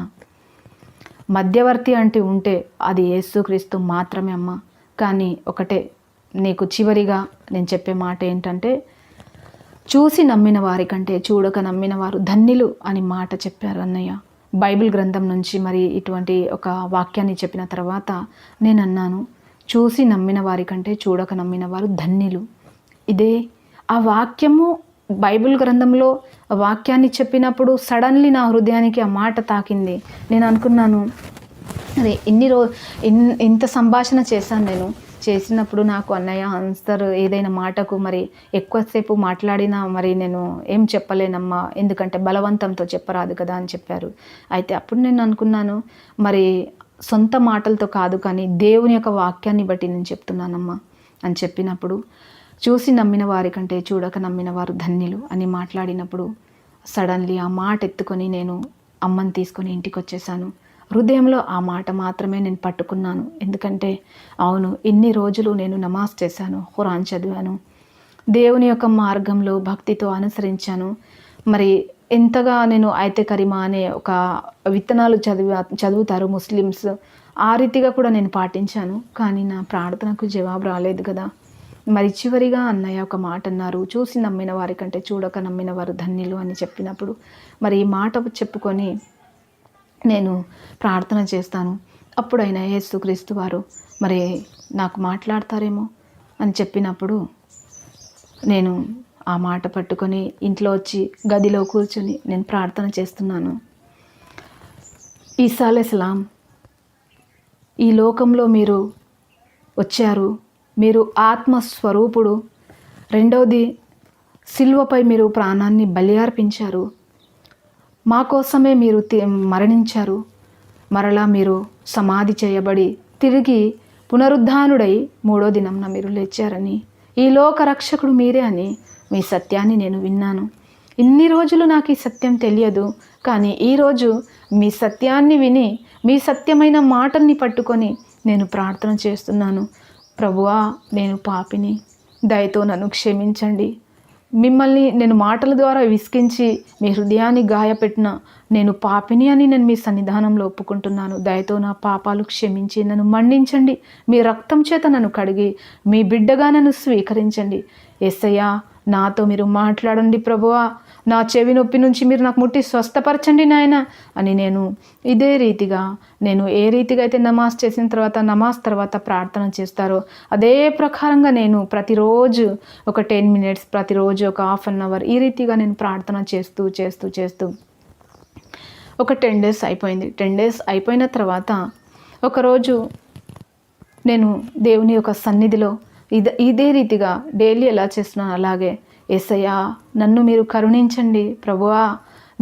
మధ్యవర్తి అంటే ఉంటే అది యేసుక్రీస్తు మాత్రమే అమ్మ. కానీ ఒకటే నీకు చివరిగా నేను చెప్పే మాట ఏంటంటే, చూసి నమ్మిన వారి కంటే చూడక నమ్మిన వారు ధన్యులు అని మాట చెప్పారు అన్నయ్య. బైబిల్ గ్రంథం నుంచి మరి ఇటువంటి ఒక వాక్యాన్ని చెప్పిన తర్వాత నేను అన్నాను, చూసి నమ్మిన వారి కంటే చూడక నమ్మిన వారు ధన్యులు. ఇదే ఆ వాక్యము బైబిల్ గ్రంథంలో వాక్యాన్ని చెప్పినప్పుడు సడన్లీ నా హృదయానికి ఆ మాట తాకింది. నేను అనుకున్నాను, అరే ఇంత సంభాషణ చేశాను నేను. చేసినప్పుడు నాకు అన్నయ్య ఆన్సర్ ఏదైనా మాటకు మరి ఎక్కువసేపు మాట్లాడినా మరి నేను ఏం చెప్పలేనమ్మా, ఎందుకంటే బలవంతంతో చెప్పరాదు కదా అని చెప్పారు. అయితే అప్పుడు నేను అనుకున్నాను, మరి సొంత మాటలతో కాదు కానీ దేవుని యొక్క వాక్యాన్ని బట్టి నేను చెప్తున్నానమ్మా అని చెప్పినప్పుడు, చూసి నమ్మిన వారి కంటే చూడక నమ్మిన వారు ధన్యులు అని మాట్లాడినప్పుడు సడన్లీ ఆ మాట ఎత్తుకొని నేను అమ్మని తీసుకొని ఇంటికి వచ్చేసాను. హృదయంలో ఆ మాట మాత్రమే నేను పట్టుకున్నాను. ఎందుకంటే అవును, ఇన్ని రోజులు నేను నమాజ్ చేశాను, ఖురాన్ చదివాను, దేవుని యొక్క మార్గంలో భక్తితో అనుసరించాను. మరి ఎంతగా నేను అయితే కరీమా అనే ఒక విత్తనాలు చదువుతారు ముస్లిమ్స్, ఆ రీతిగా కూడా నేను పాటించాను. కానీ నా ప్రార్థనకు జవాబు రాలేదు కదా. మరి చివరిగా అన్నయ్య ఒక మాట అన్నారు, చూసి నమ్మిన వారి కంటే చూడక నమ్మిన వారు ధన్యులు అని చెప్పినప్పుడు మరి ఈ మాట చెప్పుకొని నేను ప్రార్థన చేస్తాను. అప్పుడైనా యేసుక్రీస్తు వారు మరి నాకు మాట్లాడతారేమో అని చెప్పినప్పుడు నేను ఆ మాట పట్టుకొని ఇంట్లో వచ్చి గదిలో కూర్చొని నేను ప్రార్థన చేస్తున్నాను. ఈసా అలైహిస్సలాం, ఈ లోకంలో మీరు వచ్చారు, మీరు ఆత్మస్వరూపుడు. రెండవది, సిలువపై మీరు ప్రాణాన్ని బలి అర్పించారు, మా కోసమే మీరు మరణించారు. మరలా మీరు సమాధి చేయబడి తిరిగి పునరుద్ధానుడై మూడో దినంన మీరు లేచారని, ఈ లోక రక్షకుడు మీరే అని మీ సత్యాన్ని నేను విన్నాను. ఇన్ని రోజులు నాకు ఈ సత్యం తెలియదు, కానీ ఈరోజు మీ సత్యాన్ని విని మీ సత్యమైన మాటల్ని పట్టుకొని నేను ప్రార్థన చేస్తున్నాను. ప్రభువా, నేను పాపిని, దయతో నన్ను క్షమించండి. మిమ్మల్ని నేను మాటల ద్వారా విసిగించి మీ హృదయాన్ని గాయపెట్టిన నేను పాపిని అని నేను మీ సన్నిధానంలో ఒప్పుకుంటున్నాను. దయతో నా పాపాలు క్షమించి నన్ను మన్నించండి. మీ రక్తం చేత నన్ను కడిగి మీ బిడ్డగా నన్ను స్వీకరించండి. యేసయ్యా, నాతో మీరు మాట్లాడండి ప్రభువా, నా చెవి నొప్పి నుంచి మీరు నాకు ముట్టి స్వస్థపరచండి నాయన అని నేను ఇదే రీతిగా, నేను ఏ రీతిగా అయితే నమాజ్ చేసిన తర్వాత నమాజ్ తర్వాత ప్రార్థన చేస్తారో అదే ప్రకారంగా నేను ప్రతిరోజు ఒక 10 minutes, ప్రతిరోజు ఒక 1/2 hour ఈ రీతిగా నేను ప్రార్థన చేస్తూ చేస్తూ చేస్తూ ఒక 10 days అయిపోయింది. 10 days అయిపోయిన తర్వాత ఒకరోజు నేను దేవుని యొక్క సన్నిధిలో ఇదే రీతిగా డైలీ ఎలా చేస్తున్నాను అలాగే, యేసయ్యా నన్ను మీరు కరుణించండి ప్రభువా,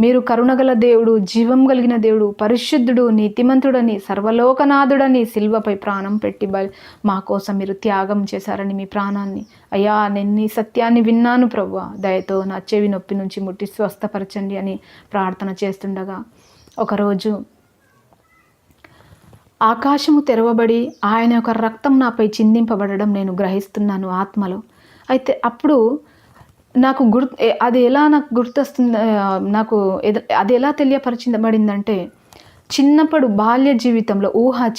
మీరు కరుణగల దేవుడు, జీవం కలిగిన దేవుడు, పరిశుద్ధుడు, నీతిమంతుడని, సర్వలోకనాథుడని, సిల్వపై ప్రాణం పెట్టి మా కోసం మీరు త్యాగం చేశారని మీ ప్రాణాన్ని. అయ్యా, నేను నీ సత్యాన్ని విన్నాను ప్రభువా, దయతో నా చెవి నొప్పి నుంచి ముట్టి స్వస్థపరచండి అని ప్రార్థన చేస్తుండగా ఒకరోజు ఆకాశము తెరవబడి ఆయన యొక్క రక్తం నాపై చిందింపబడడం నేను గ్రహిస్తున్నాను ఆత్మలో. అయితే అప్పుడు నాకు అది ఎలా నాకు గుర్తొస్తుంది, నాకు అది ఎలా తెలియపరచబడిందంటే, చిన్నప్పుడు బాల్య జీవితంలో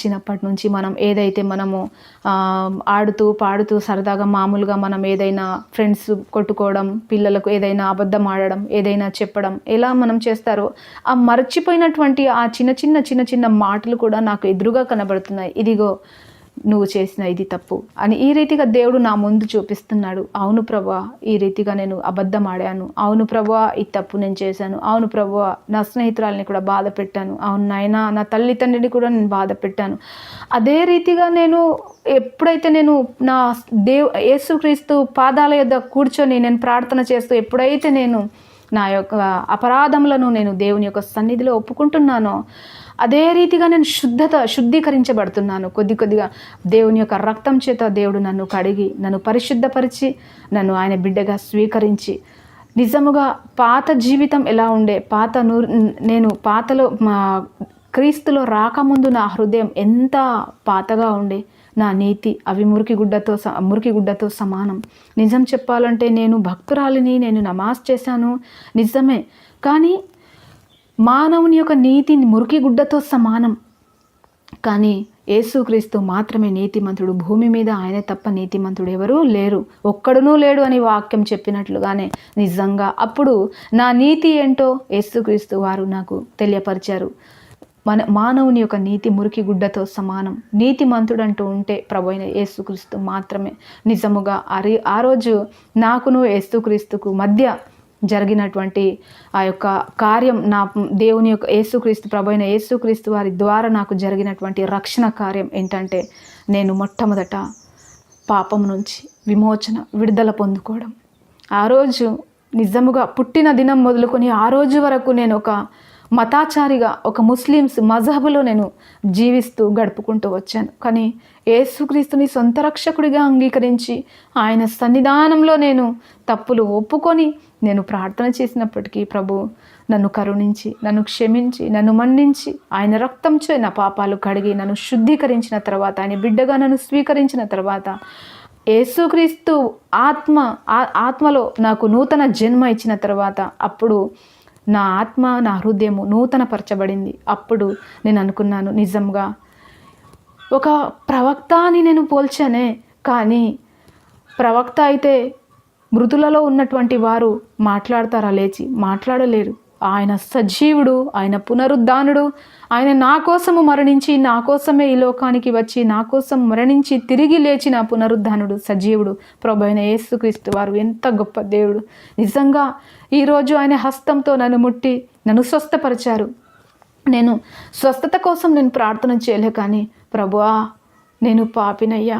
చిన్నప్పటి నుంచి మనం ఏదైతే మనము ఆడుతూ పాడుతూ సరదాగా మామూలుగా మనం ఏదైనా ఫ్రెండ్స్ కొట్టుకోవడం, పిల్లలకు ఏదైనా అబద్ధం ఆడడం, ఏదైనా చెప్పడం ఎలా మనం చేస్తారో ఆ మర్చిపోయినటువంటి ఆ చిన్న చిన్న మాటలు కూడా నాకు ఎదురుగా కనబడుతున్నాయి. ఇదిగో నువ్వు చేసిన ఇది తప్పు అని ఈ రీతిగా దేవుడు నా ముందు చూపిస్తున్నాడు. అవును ప్రభువా, ఈ రీతిగా నేను అబద్ధం ఆడాను. అవును ప్రభువా, ఈ తప్పు నేను చేశాను. అవును ప్రభువా, నా స్నేహితురాలని కూడా బాధ పెట్టాను. అవును నాయనా, నా తల్లిదండ్రిని కూడా నేను బాధ పెట్టాను. అదే రీతిగా నేను ఎప్పుడైతే నేను నా యేసుక్రీస్తు పాదాల యొద్ద కూర్చొని నేను ప్రార్థన చేస్తూ ఎప్పుడైతే నేను నా యొక్క అపరాధములను నేను దేవుని యొక్క సన్నిధిలో ఒప్పుకుంటున్నానో అదే రీతిగా నేను శుద్ధీకరించబడుతున్నాను. కొద్దిగా దేవుని యొక్క రక్తం చేత దేవుడు నన్ను కడిగి నన్ను పరిశుద్ధపరిచి నన్ను ఆయన బిడ్డగా స్వీకరించి నిజముగా పాత జీవితం ఎలా ఉండే నేను పాతలో క్రీస్తులో రాకముందు నా హృదయం ఎంత పాతగా ఉండే, నా నీతి అవి మురికి గుడ్డతో సమానం. నిజం చెప్పాలంటే నేను భక్తురాలిని, నేను నమాజ్ చేశాను నిజమే, కానీ మానవుని యొక్క నీతి మురికి గుడ్డతో సమానం. కానీ యేసుక్రీస్తు మాత్రమే నీతిమంతుడు. భూమి మీద ఆయన తప్ప నీతిమంతుడు ఎవరూ లేరు, ఒక్కడునూ లేడు అని వాక్యం చెప్పినట్లుగానే నిజంగా అప్పుడు నా నీతి ఏంటో యేసుక్రీస్తు వారు నాకు తెలియపరిచారు. మానవుని యొక్క నీతి మురికి గుడ్డతో సమానం. నీతిమంతుడు అంటూ ఉంటే ప్రభు అయిన యేసుక్రీస్తు మాత్రమే. నిజముగా ఆ రోజు నాకును యేసుక్రీస్తుకు మధ్య జరిగినటువంటి ఆ యొక్క కార్యం, నా దేవుని యొక్క యేసుక్రీస్తు ప్రభు అయిన యేసుక్రీస్తు వారి ద్వారా నాకు జరిగినటువంటి రక్షణ కార్యం ఏంటంటే, నేను మొట్టమొదట పాపం నుంచి విడుదల పొందుకోవడం. ఆ రోజు నిజముగా పుట్టిన దినం మొదలుకొని ఆ రోజు వరకు నేను ఒక మతాచారిగా, ఒక ముస్లిమ్స్ మజహబులో నేను జీవిస్తూ గడుపుకుంటూ వచ్చాను. కానీ యేసుక్రీస్తుని సొంత రక్షకుడిగా అంగీకరించి ఆయన సన్నిధానంలో నేను తప్పులు ఒప్పుకొని నేను ప్రార్థన చేసినప్పటికీ ప్రభు నన్ను కరుణించి, నన్ను క్షమించి, నన్ను మన్నించి ఆయన రక్తంచే నా పాపాలు కడిగి నన్ను శుద్ధీకరించిన తర్వాత, ఆయన బిడ్డగా నన్ను స్వీకరించిన తర్వాత, యేసుక్రీస్తు ఆత్మలో నాకు నూతన జన్మ ఇచ్చిన తర్వాత అప్పుడు నా ఆత్మ, నా హృదయము నూతనపరచబడింది. అప్పుడు నేను అనుకున్నాను, నిజంగా ఒక ప్రవక్త అని నేను పోల్చానే, కానీ ప్రవక్త అయితే మృతులలో ఉన్నటువంటి వారు మాట్లాడతారా? లేచి మాట్లాడలేరు. ఆయన సజీవుడు, ఆయన పునరుద్ధానుడు, ఆయన నా కోసము మరణించి నా కోసమే ఈ లోకానికి వచ్చి నా కోసం మరణించి తిరిగి లేచిన పునరుద్ధానుడు, సజీవుడు ప్రభువైన యేసుక్రీస్తు వారు ఎంత గొప్ప దేవుడు. నిజంగా ఈరోజు ఆయన హస్తంతో నన్ను ముట్టి నన్ను స్వస్థపరిచారు. నేను స్వస్థత కోసం నేను ప్రార్థన చేయలే, కానీ ప్రభువా నేను పాపినయ్యా,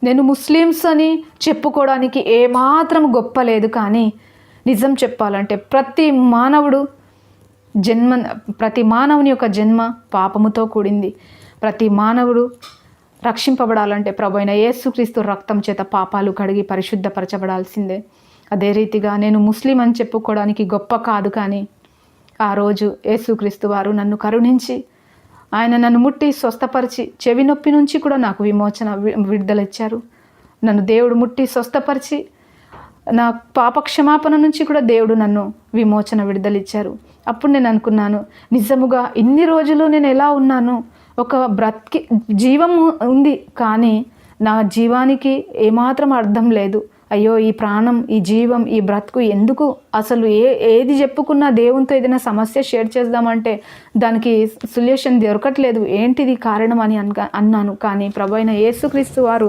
నేను ముస్లిమ్స్ అని చెప్పుకోవడానికి ఏమాత్రం గొప్ప లేదు. కానీ నిజం చెప్పాలంటే ప్రతి మానవుని యొక్క జన్మ పాపముతో కూడింది. ప్రతి మానవుడు రక్షింపబడాలంటే ప్రభు అయిన యేసుక్రీస్తు రక్తం చేత పాపాలు కడిగి పరిశుద్ధపరచబడాల్సిందే. అదే రీతిగా నేను ముస్లిం అని చెప్పుకోవడానికి గొప్ప కాదు, కానీ ఆ రోజు యేసుక్రీస్తు వారు నన్ను కరుణించి ఆయన నన్ను ముట్టి స్వస్థపరిచి చెవి నొప్పి నుంచి కూడా నాకు విడుదల ఇచ్చారు. నన్ను దేవుడు ముట్టి స్వస్థపరిచి నా పాప క్షమాపణ నుంచి కూడా దేవుడు నన్ను విడుదలిచ్చారు. అప్పుడు నేను అనుకున్నాను, నిజముగా ఇన్ని రోజులు నేను ఎలా ఉన్నాను, ఒక జీవం ఉంది, కానీ నా జీవానికి ఏమాత్రం అర్థం లేదు. అయ్యో ఈ ప్రాణం, ఈ జీవం, ఈ బ్రతుకు ఎందుకు, అసలు ఏది చెప్పుకున్నా దేవునితో ఏదైనా సమస్య షేర్ చేద్దామంటే దానికి సొల్యూషన్ దొరకట్లేదు, ఏంటిది కారణం అని అన్నాను. కానీ ప్రభు అయిన యేసుక్రీస్తు వారు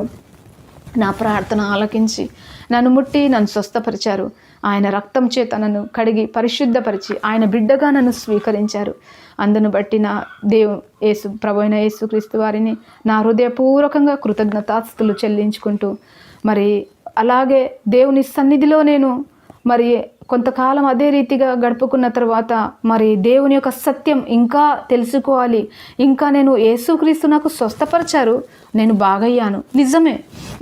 నా ప్రార్థన ఆలకించి నన్ను ముట్టి నన్ను స్వస్థపరిచారు. ఆయన రక్తం చేత నన్ను కడిగి పరిశుద్ధపరిచి ఆయన బిడ్డగా నన్ను స్వీకరించారు. అందును బట్టి నా ప్రభు అయిన యేసుక్రీస్తు వారిని నా హృదయపూర్వకంగా కృతజ్ఞతాస్తుతులు చెల్లించుకుంటూ, మరి అలాగే దేవుని సన్నిధిలో నేను మరి కొంతకాలం అదే రీతిగా గడుపుకున్న తర్వాత మరి దేవుని యొక్క సత్యం ఇంకా తెలుసుకోవాలి. ఇంకా నేను యేసుక్రీస్తు నాకు స్వస్థపరిచారు, నేను బాగయ్యాను నిజమే.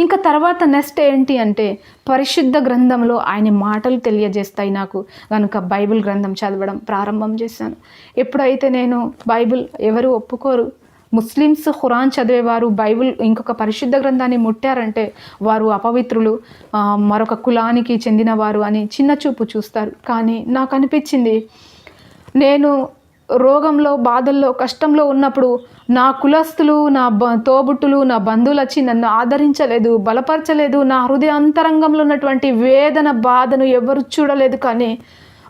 ఇంకా తర్వాత నెక్స్ట్ ఏంటి అంటే పరిశుద్ధ గ్రంథంలో ఆయన మాటలు తెలియజేస్తాయి నాకు. కనుక బైబిల్ గ్రంథం చదవడం ప్రారంభం చేశాను. ఎప్పుడైతే నేను బైబిల్ ఎవరు ఒప్పుకోరు, ముస్లిమ్స్ ఖురాన్ చదివేవారు బైబిల్ ఇంకొక పరిశుద్ధ గ్రంథాన్ని ముట్టారంటే వారు అపవిత్రులు, మరొక కులానికి చెందినవారు అని చిన్న చూపు చూస్తారు. కానీ నాకు అనిపించింది, నేను రోగంలో, బాధల్లో, కష్టంలో ఉన్నప్పుడు నా కులస్తులు, నా తోబుట్టులు, నా బంధువులు వచ్చి నన్ను ఆదరించలేదు, బలపరచలేదు. నా హృదయ అంతరంగంలో ఉన్నటువంటి వేదన, బాధను ఎవరు చూడలేదు. కానీ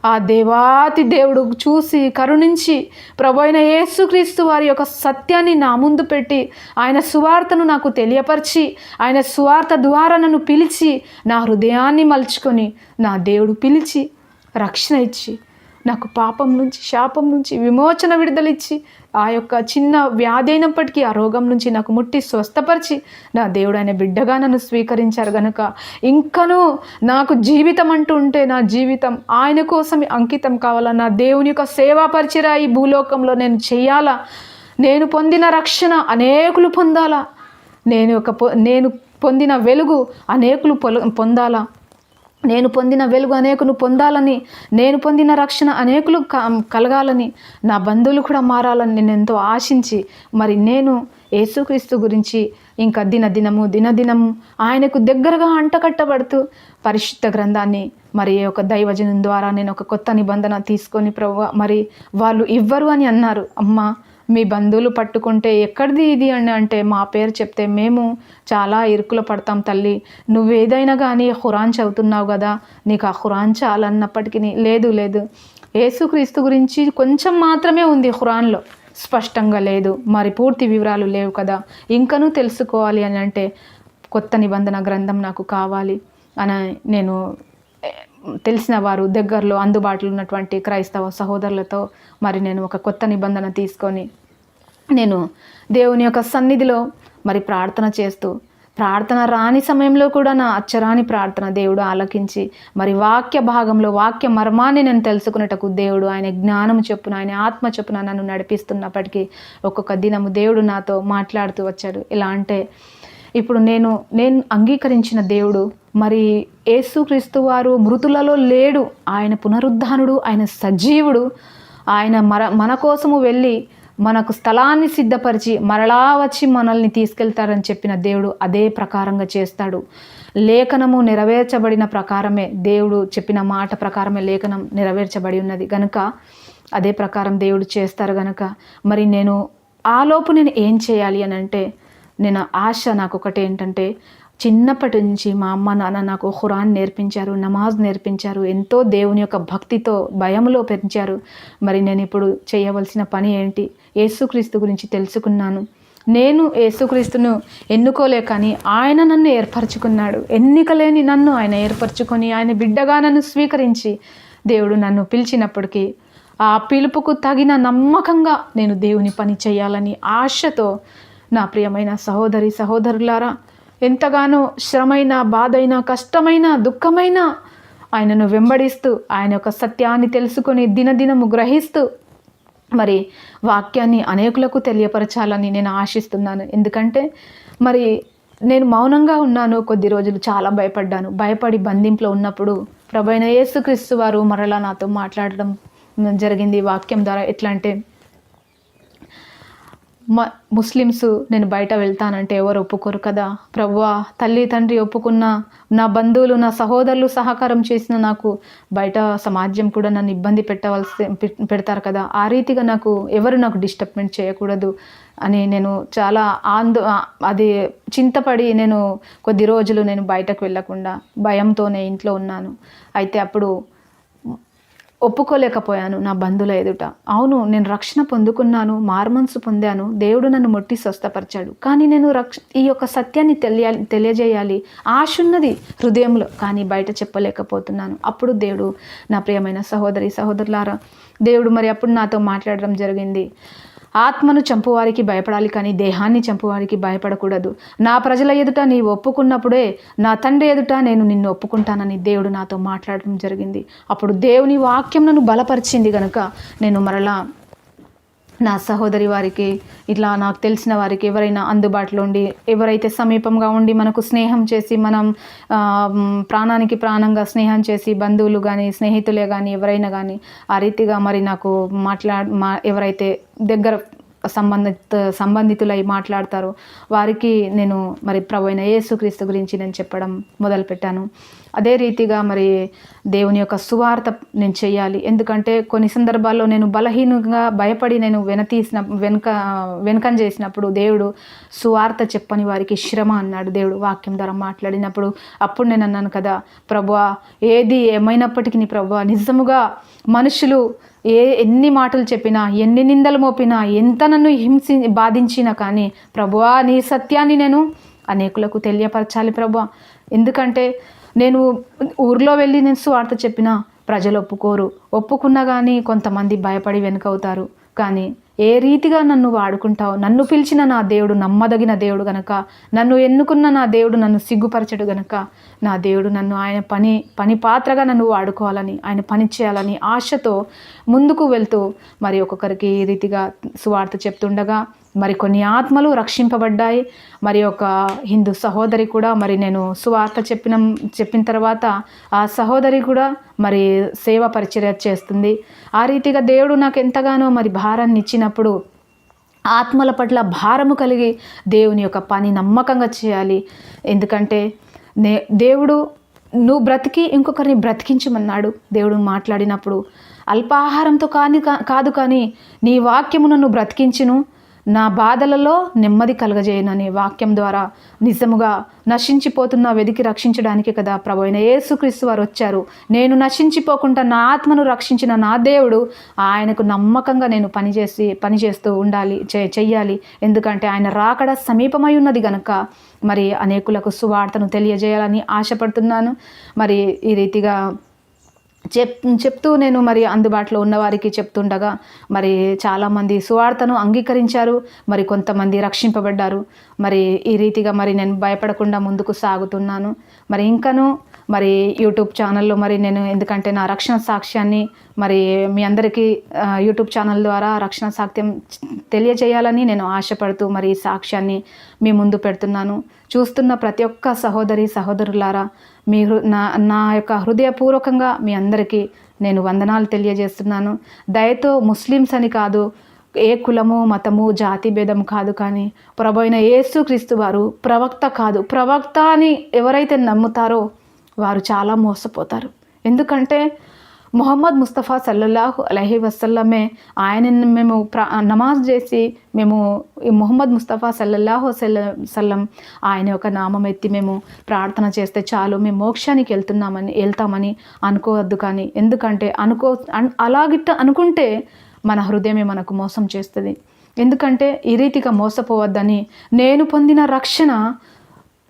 ఆ దేవాతి దేవుడు చూసి కరుణించి ప్రభువైన యేసుక్రీస్తు వారి యొక్క సత్యాన్ని నా ముందు పెట్టి ఆయన సువార్తను నాకు తెలియపరిచి ఆయన సువార్త ద్వారా నన్ను పిలిచి నా హృదయాన్ని మలుచుకొని నా దేవుడు పిలిచి రక్షణ ఇచ్చి నాకు పాపం నుంచి, శాపం నుంచి విమోచన విడుదలిచ్చి ఆ యొక్క చిన్న వ్యాధి అయినప్పటికీ ఆ రోగం నుంచి నాకు ముట్టి స్వస్థపరిచి నా దేవుడు ఆయన బిడ్డగా నన్ను స్వీకరించారు గనుక ఇంకనూ నాకు జీవితం అంటూ ఉంటే నా జీవితం ఆయన కోసం అంకితం కావాలా. నా దేవుని యొక్క సేవా పరిచర్య ఈ భూలోకంలో నేను చేయాలా. నేను పొందిన రక్షణ అనేకులు పొందాలా. నేను పొందిన వెలుగు అనేకులు పొందాలా. నేను పొందిన వెలుగు అనేకులు పొందాలని, నేను పొందిన రక్షణ అనేకులు కలగాలని, నా బంధువులు కూడా మారాలని నేను ఎంతో ఆశించి మరి నేను యేసుక్రీస్తు గురించి ఇంకా దినదినము ఆయనకు దగ్గరగా అంటకట్టబడుతూ పరిశుద్ధ గ్రంథాన్ని మరి ఒక దైవజనం ద్వారా నేను ఒక కొత్త నిబంధన తీసుకొని ప్రభువా మరి వాళ్ళు ఇవ్వరు అని అన్నారు. అమ్మ మీ బంధువులు పట్టుకుంటే ఎక్కడిది ఇది అని అంటే మా పేరు చెప్తే మేము చాలా ఇరుకులో పడతాం తల్లి. నువ్వేదైనా కానీ ఖురాన్ చదువుతున్నావు కదా, నీకు ఆ ఖురాన్ చాలన్నప్పటికీ లేదు యేసుక్రీస్తు గురించి కొంచెం మాత్రమే ఉంది ఖురాన్లో, స్పష్టంగా లేదు, మరి పూర్తి వివరాలు లేవు కదా. ఇంకనూ తెలుసుకోవాలి అని అంటే కొత్త నిబంధన గ్రంథం నాకు కావాలి అని నేను తెలిసిన వారు దగ్గరలో అందుబాటులో ఉన్నటువంటి క్రైస్తవ సహోదరులతో మరి నేను ఒక కొత్త నిబంధన తీసుకొని నేను దేవుని యొక్క సన్నిధిలో మరి ప్రార్థన చేస్తూ ప్రార్థన రాని సమయంలో కూడా నా అచ్చరాని ప్రార్థన దేవుడు ఆలకించి మరి వాక్య భాగంలో వాక్య మర్మాన్ని నేను తెలుసుకునేటకు దేవుడు ఆయన జ్ఞానం చొప్పున ఆయన ఆత్మ చొప్పున నన్ను నడిపిస్తున్నప్పటికీ ఒక్కొక్క దినము దేవుడు నాతో మాట్లాడుతూ వచ్చాడు. ఎలా అంటే ఇప్పుడు నేను అంగీకరించిన దేవుడు మరి యేసుక్రీస్తు వారు మృతులలో లేడు, ఆయన పునరుద్ధానుడు, ఆయన సజీవుడు, ఆయన మన కోసము వెళ్ళి మనకు స్థలాన్ని సిద్ధపరిచి మరలా వచ్చి మనల్ని తీసుకెళ్తారని చెప్పిన దేవుడు అదే ప్రకారంగా చేస్తాడు. లేఖనము నెరవేర్చబడిన ప్రకారమే, దేవుడు చెప్పిన మాట ప్రకారమే లేఖనం నెరవేర్చబడి ఉన్నది గనుక అదే ప్రకారం దేవుడు చేస్తారు గనుక మరి నేను ఆలోపు నేను ఏం చేయాలి అని అంటే నేను ఆశ నాకు ఒకటి ఏంటంటే చిన్నప్పటి నుంచి మా అమ్మ నాన్న నాకు ఖురాన్ నేర్పించారు, నమాజ్ నేర్పించారు, ఎంతో దేవుని యొక్క భక్తితో భయములో పెంచారు. మరి నేను ఇప్పుడు చేయవలసిన పని ఏంటి? యేసుక్రీస్తు గురించి తెలుసుకున్నాను. నేను యేసుక్రీస్తును ఎన్నుకోలే కానీ ఆయన నన్ను ఏర్పరచుకున్నాడు. ఎన్నిక లేని నన్ను ఆయన ఏర్పరచుకొని ఆయన బిడ్డగా నన్ను స్వీకరించి దేవుడు నన్ను పిలిచినప్పటికీ ఆ పిలుపుకు తగిన నమ్మకంగా నేను దేవుని పని చేయాలని ఆశతో నా ప్రియమైన సహోదరి సహోదరులారా ఎంతగానో శ్రమైన, బాధైన, కష్టమైన, దుఃఖమైన ఆయనను వెంబడిస్తూ ఆయన యొక్క సత్యాన్ని తెలుసుకొని దినదినము గ్రహిస్తూ మరి వాక్యాన్ని అనేకులకు తెలియపరచాలని నేను ఆశిస్తున్నాను. ఎందుకంటే మరి నేను మౌనంగా ఉన్నాను కొద్ది రోజులు, చాలా భయపడ్డాను. భయపడి బంధింపులో ఉన్నప్పుడు ప్రభువైన యేసుక్రీస్తు వారు మరలా నాతో మాట్లాడడం జరిగింది వాక్యం ద్వారా. ఎట్లా అంటే ముస్లిమ్స్ నేను బయట వెళ్తానంటే ఎవరు ఒప్పుకోరు కదా ప్రభువా, తల్లి తండ్రి ఒప్పుకున్న, నా బంధువులు నా సహోదరులు సహకారం చేసిన నాకు బయట సమాజం కూడా నన్ను ఇబ్బంది పెడతారు కదా, ఆ రీతిగా ఎవరు నాకు డిస్టర్బ్మెంట్ చేయకూడదు అని నేను చాలా అది చింతపడి నేను కొద్ది రోజులు నేను బయటకు వెళ్ళకుండా భయంతోనే ఇంట్లో ఉన్నాను. అయితే అప్పుడు ఒప్పుకోలేకపోయాను నా బంధువుల ఎదుట. అవును, నేను రక్షణ పొందుకున్నాను, మారుమనసు పొందాను, దేవుడు నన్ను ముట్టి స్వస్థపరిచాడు, కానీ నేను ఈ యొక్క సత్యాన్ని తెలియజేయాలి ఆశ ఉన్నది హృదయంలో, కానీ బయట చెప్పలేకపోతున్నాను. అప్పుడు దేవుడు, నా ప్రియమైన సహోదరి సహోదరులారా, దేవుడు మరి అప్పుడు నాతో మాట్లాడడం జరిగింది. ఆత్మను చంపువారికి భయపడాలి కానీ దేహాన్ని చంపువారికి భయపడకూడదు. నా ప్రజల ఎదుట నీవు ఒప్పుకున్నప్పుడే నా తండ్రి ఎదుట నేను నిన్ను ఒప్పుకుంటానని దేవుడు నాతో మాట్లాడడం జరిగింది. అప్పుడు దేవుని వాక్యం నన్ను బలపరిచింది కనుక నేను మరలా నా సహోదరి వారికి, ఇట్లా నాకు తెలిసిన వారికి, ఎవరైనా అందుబాటులో ఉండి, ఎవరైతే సమీపంగా ఉండి మనకు స్నేహం చేసి, మనం ప్రాణానికి ప్రాణంగా స్నేహం చేసి, బంధువులు కానీ స్నేహితులే కానీ ఎవరైనా కానీ ఆ రీతిగా మరి నాకు ఎవరైతే దగ్గర సంబంధితులై మాట్లాడతారో వారికి నేను మరి ప్రభు అయిన యేసుక్రీస్తు గురించి నేను చెప్పడం మొదలుపెట్టాను. అదే రీతిగా మరి దేవుని యొక్క సువార్త నేను చేయాలి. ఎందుకంటే కొన్ని సందర్భాల్లో నేను బలహీనంగా భయపడి నేను వెనకం చేసినప్పుడు దేవుడు సువార్త చెప్పని వారికి శ్రమ అన్నాడు దేవుడు వాక్యం ద్వారా మాట్లాడినప్పుడు. అప్పుడు నేను అన్నాను కదా, ప్రభువా ఏది ఏమైనప్పటికీ ప్రభువా నిజముగా మనుషులు ఎన్ని మాటలు చెప్పినా, ఎన్ని నిందలు మోపినా, ఎంత నన్ను బాధించినా కానీ ప్రభువా నీ సత్యాన్ని నేను అనేకులకు తెలియపరచాలి ప్రభువా. ఎందుకంటే నేను ఊర్లో వెళ్ళి నేను సువార్త చెప్పినా ప్రజలు ఒప్పుకున్నా కానీ కొంతమంది భయపడి వెనుకవుతారు. కానీ ఏ రీతిగా నన్ను వాడుకుంటావు, నన్ను పిలిచిన నా దేవుడు నమ్మదగిన దేవుడు గనక, నన్ను ఎన్నుకున్న నా దేవుడు నన్ను సిగ్గుపరచడు గనక, నా దేవుడు నన్ను ఆయన పని పాత్రగా నన్ను వాడుకోవాలని, ఆయన పని చేయాలని ఆశతో ముందుకు వెళ్తూ మరి ఒక్కొక్కరికి ఈ రీతిగా సువార్త చెప్తుండగా మరి కొన్ని ఆత్మలు రక్షింపబడ్డాయి. మరి ఒక హిందూ సహోదరి కూడా మరి నేను సువార్త చెప్పిన తర్వాత ఆ సహోదరి కూడా మరి సేవ పరిచర్య చేస్తుంది. ఆ రీతిగా దేవుడు నాకు ఎంతగానో మరి భారాన్ని ఇచ్చినప్పుడు ఆత్మల పట్ల భారము కలిగి దేవుని యొక్క పని నమ్మకంగా చేయాలి. ఎందుకంటే దేవుడు నువ్వు బ్రతికి ఇంకొకరిని బ్రతికించమన్నాడు దేవుడు మాట్లాడినప్పుడు. అల్పాహారంతో కాదు కానీ నీ వాక్యము నన్ను బ్రతికించును, నా బాధలలో నెమ్మది కలగజేయనని వాక్యం ద్వారా నిజముగా నశించిపోతున్న వెదికి రక్షించడానికి కదా ప్రభు అయిన యేసుక్రీస్తు వారు వచ్చారు. నేను నశించిపోకుండా నా ఆత్మను రక్షించిన నా దేవుడు ఆయనకు నమ్మకంగా నేను పనిచేస్తూ ఉండాలి, చెయ్యాలి. ఎందుకంటే ఆయన రాకడ సమీపమై ఉన్నది గనక మరి అనేకులకు సువార్తను తెలియజేయాలని ఆశపడుతున్నాను. మరి ఈ రీతిగా చెప్తూ నేను మరి అందుబాటులో ఉన్నవారికి చెప్తుండగా మరి చాలామంది సువార్తను అంగీకరించారు, మరి కొంతమంది రక్షింపబడ్డారు. మరి ఈ రీతిగా మరి నేను భయపడకుండా ముందుకు సాగుతున్నాను. మరి ఇంకను మరి యూట్యూబ్ ఛానల్లో మరి నేను ఎందుకంటే నా రక్షణ సాక్ష్యాన్ని మరి మీ అందరికీ యూట్యూబ్ ఛానల్ ద్వారా రక్షణ సాక్ష్యం తెలియజేయాలని నేను ఆశపడుతూ మరి ఈ సాక్ష్యాన్ని మీ ముందు పెడుతున్నాను. చూస్తున్న ప్రతి ఒక్క సహోదరులారా మీరు నా యొక్క హృదయపూర్వకంగా మీ అందరికీ నేను వందనాలు తెలియజేస్తున్నాను. దయతో ముస్లిమ్స్ అని కాదు, ఏ కులము మతము జాతి భేదం కాదు, కానీ ప్రభు అయిన యేసుక్రీస్తు వారు ప్రవక్త కాదు. ప్రవక్త అని ఎవరైతే నమ్ముతారో వారు చాలా మోసపోతారు. ఎందుకంటే మొహమ్మద్ ముస్తఫా సల్లల్లాహు అలైహి వసల్లమే ఆయనని మేము నమాజ్ చేసి మేము మొహమ్మద్ ముస్తఫా సల్లల్లాహు సల్లం ఆయన యొక్క నామం ఎత్తి మేము ప్రార్థన చేస్తే చాలు మేము మోక్షానికి వెళ్తామని అనుకోవద్దు. కానీ ఎందుకంటే అలాగిట్ట అనుకుంటే మన హృదయమే మనకు మోసం చేస్తుంది. ఎందుకంటే ఈ రీతిగా మోసపోవద్దని నేను పొందిన రక్షణ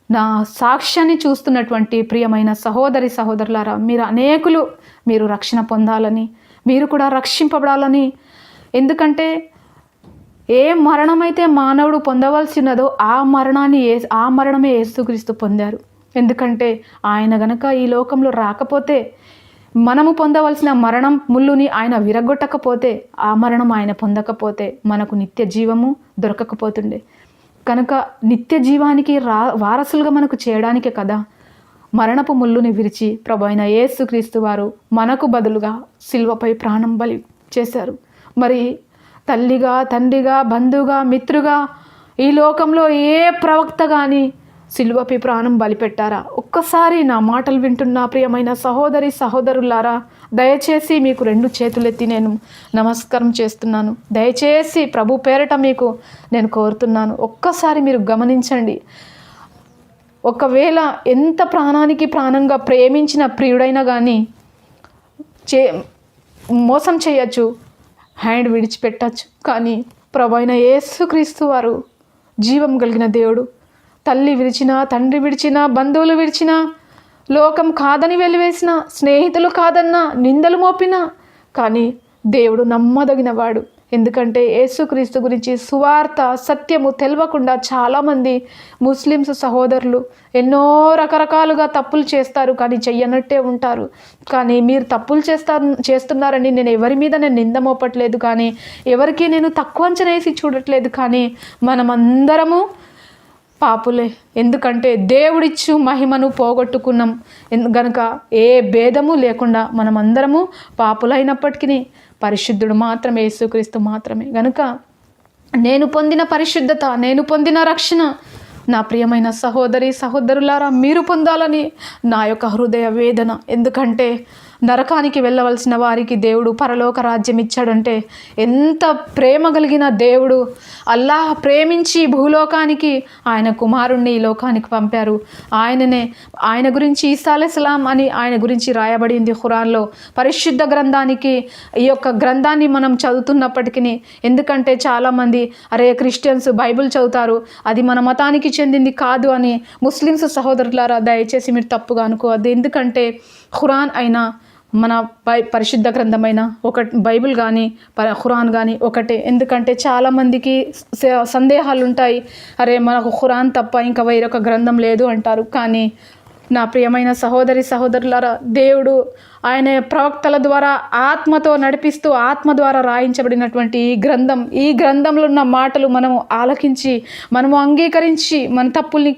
నా సాక్ష్యాన్ని చూస్తున్నటువంటి ప్రియమైన సహోదరులారా మీరు అనేకులు మీరు రక్షణ పొందాలని, మీరు కూడా రక్షింపబడాలని. ఎందుకంటే ఏ మరణమైతే మానవుడు పొందవలసినదో ఆ మరణమే యేసుక్రీస్తు పొందారు. ఎందుకంటే ఆయన గనక ఈ లోకంలో రాకపోతే, మనము పొందవలసిన మరణం ముళ్ళుని ఆయన విరగొట్టకపోతే, ఆ మరణం ఆయన పొందకపోతే మనకు నిత్య జీవము దొరకకపోతుండే. కనుక నిత్య జీవానికి వారసులుగా మనకు చేయడానికే కదా మరణపు ముళ్ళుని విరిచి ప్రభు అయిన యేసుక్రీస్తు వారు మనకు బదులుగా సిలువపై ప్రాణం బలి చేశారు. మరి తల్లిగా, తండ్రిగా, బంధువుగా, మిత్రుగా ఈ లోకంలో ఏ ప్రవక్త కానీ సిలువపై ప్రాణం బలిపెట్టారా? ఒక్కసారి నా మాటలు వింటున్న ప్రియమైన సహోదరులారా, దయచేసి మీకు 2 చేతులెత్తి నేను నమస్కారం చేస్తున్నాను. దయచేసి ప్రభు పేరట మీకు నేను కోరుతున్నాను, ఒక్కసారి మీరు గమనించండి. ఒకవేళ ఎంత ప్రాణానికి ప్రాణంగా ప్రేమించిన ప్రియుడైనా కానీ మోసం చేయొచ్చు, హ్యాండ్ విడిచిపెట్టచ్చు. కానీ ప్రభు అయిన యేసుక్రీస్తు వారు జీవం కలిగిన దేవుడు. తల్లి విడిచినా, తండ్రి విడిచినా, బంధువులు విడిచినా, లోకం కాదని వెలివేసిన, స్నేహితులు కాదన్నా, నిందలు మోపినా, కానీ దేవుడు నమ్మదగినవాడు. ఎందుకంటే యేసుక్రీస్తు గురించి సువార్త సత్యము తెలియకుండా చాలామంది ముస్లిమ్స్ సహోదరులు ఎన్నో రకరకాలుగా తప్పులు చేస్తారు, కానీ చెయ్యనట్టే ఉంటారు. కానీ మీరు తప్పులు చేస్తున్నారని నేను ఎవరి మీద నేను నింద మోపట్లేదు, కానీ ఎవరికి నేను తక్కువ అంచనా వేసి చూడట్లేదు. కానీ మనమందరము పాపులే. ఎందుకంటే దేవుడిచ్చు మహిమను పోగొట్టుకున్నాం గనుక ఏ భేదము లేకుండా మనమందరము పాపులైనప్పటికీ పరిశుద్ధుడు మాత్రమే యేసుక్రీస్తు మాత్రమే. గనుక నేను పొందిన పరిశుద్ధత, నేను పొందిన రక్షణ నా ప్రియమైన సహోదరి సహోదరులారా మీరు పొందాలని నా యొక్క హృదయ వేదన. ఎందుకంటే నరకానికి వెళ్ళవలసిన వారికి దేవుడు పరలోక రాజ్యం ఇచ్చాడంటే ఎంత ప్రేమ కలిగిన దేవుడు. అల్లాహ్ ప్రేమించి భూలోకానికి ఆయన కుమారుణ్ణి ఈ లోకానికి పంపారు. ఆయన గురించి ఈసా అలైహిస్సలాం అని ఆయన గురించి రాయబడింది ఖురాన్లో. పరిశుద్ధ గ్రంథానికి ఈ యొక్క గ్రంథాన్ని మనం చదువుతున్నప్పటికీ, ఎందుకంటే చాలామంది అరే క్రిస్టియన్స్ బైబిల్ చదువుతారు, అది మన మతానికి చెందింది కాదు అని. ముస్లిమ్స్ సహోదరులారా దయచేసి మీరు తప్పుగా అనుకోవద్దు. ఎందుకంటే ఖురాన్ అయినా మన పరిశుద్ధ గ్రంథమైన బైబిల్ కానీ ఖురాన్ కానీ ఒకటే. ఎందుకంటే చాలామందికి సందేహాలు ఉంటాయి, అరే మనకు ఖురాన్ తప్ప ఇంకా వేరొక గ్రంథం లేదు అంటారు. కానీ నా ప్రియమైన సహోదరి సహోదరులారా, దేవుడు ఆయన ప్రవక్తల ద్వారా ఆత్మతో నడిపిస్తూ ఆత్మ ద్వారా రాయించబడినటువంటి ఈ గ్రంథంలో ఉన్న మాటలు మనము ఆలకించి, మనము అంగీకరించి, మన తప్పుల్ని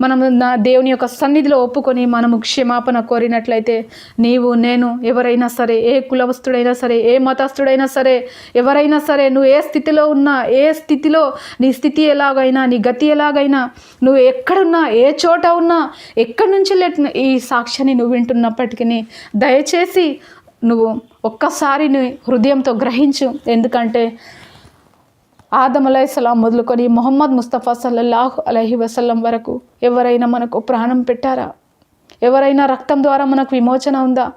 మనము దేవుని యొక్క సన్నిధిలో ఒప్పుకొని మనము క్షమాపణ కోరినట్లయితే, నీవు నేను ఎవరైనా సరే, ఏ కులవస్తుడైనా సరే, ఏ మతస్థుడైనా సరే, ఎవరైనా సరే, నువ్వు ఏ స్థితిలో ఉన్నా, ఏ స్థితిలో నీ స్థితి ఎలాగైనా, నీ గతి ఎలాగైనా, నువ్వు ఎక్కడున్నా, ఏ చోట ఉన్నా, ఎక్కడి నుంచి ఈ సాక్ష్యాన్ని నువ్వు వింటున్నప్పటికీ దయచేసి నువ్వు ఒక్కసారి నీ హృదయంతో గ్రహించు. ఎందుకంటే ఆదం అలైహిస్సలాం మొదలుకొని ముహమ్మద్ ముస్తఫా సల్లల్లాహు అలైహి వసల్లం వరకు ఎవరైనా మనకు ప్రాణం పెట్టారా? ఎవరైనా రక్తం ద్వారా మనకు విమోచన ఉందా?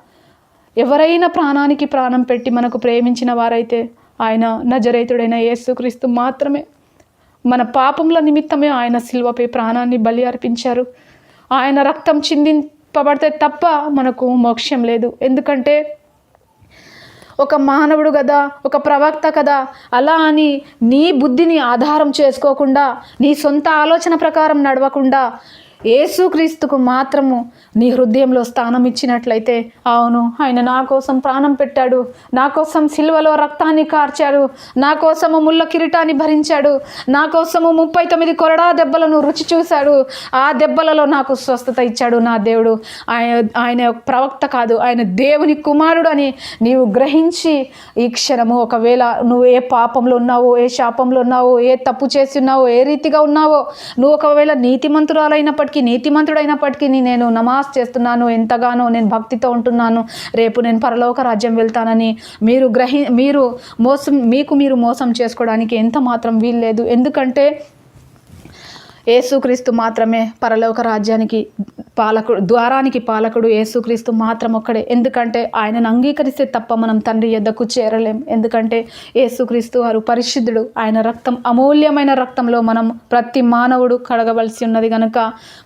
ఎవరైనా ప్రాణానికి ప్రాణం పెట్టి మనకు ప్రేమించిన వారైతే ఆయన నజరేతుడైన యేసుక్రీస్తు మాత్రమే. మన పాపముల నిమిత్తమే ఆయన సిలువపై ప్రాణాన్ని బలి అర్పించారు. ఆయన రక్తం చిందింపబడితే తప్ప మనకు మోక్షం లేదు. ఎందుకంటే ఒక మానవుడు కదా, ఒక ప్రవక్త కదా, అలా అని నీ బుద్ధిని ఆధారం చేసుకోకుండా, నీ సొంత ఆలోచన ప్రకారం నడవకుండా యేసుక్రీస్తుకు మాత్రము నీ హృదయంలో స్థానం ఇచ్చినట్లయితే, అవును ఆయన నా కోసం ప్రాణం పెట్టాడు, నా కోసం సిలువలో రక్తాన్ని కార్చాడు, నా కోసము ముళ్ళ కిరీటాన్ని భరించాడు, నా కోసము 39 కొరడా దెబ్బలను రుచి చూశాడు, ఆ దెబ్బలలో నాకు స్వస్థత ఇచ్చాడు నా దేవుడు, ఆయన ప్రవక్త కాదు, ఆయన దేవుని కుమారుడు అని నీవు గ్రహించి ఈ క్షణము, ఒకవేళ నువ్వు ఏ పాపంలో ఉన్నావో, ఏ శాపంలో ఉన్నావో, ఏ తప్పు చేసి ఉన్నావో, ఏ రీతిగా ఉన్నావో, నువ్వు ఒకవేళ నీతిమంతుడైనప్పటికీ నేను నమాజ్ చేస్తున్నాను, ఎంతగానో నేను భక్తితో ఉంటున్నాను, రేపు నేను పరలోక రాజ్యం వెళ్తానని మీరు మోసం చేసుకోవడానికి ఎంత మాత్రం వీల్లేదు. ఎందుకంటే యేసుక్రీస్తు మాత్రమే పరలోక రాజ్యానికి ద్వారానికి పాలకుడు. యేసుక్రీస్తు మాత్రం ఒక్కడే. ఎందుకంటే ఆయనను అంగీకరిస్తే తప్ప మనం తండ్రి యొద్దకు చేరలేం. ఎందుకంటే యేసుక్రీస్తు వారు పరిశుద్ధుడు. ఆయన రక్తం, అమూల్యమైన రక్తంలో మనం ప్రతి మానవుడు కడగవలసి ఉన్నది కనుక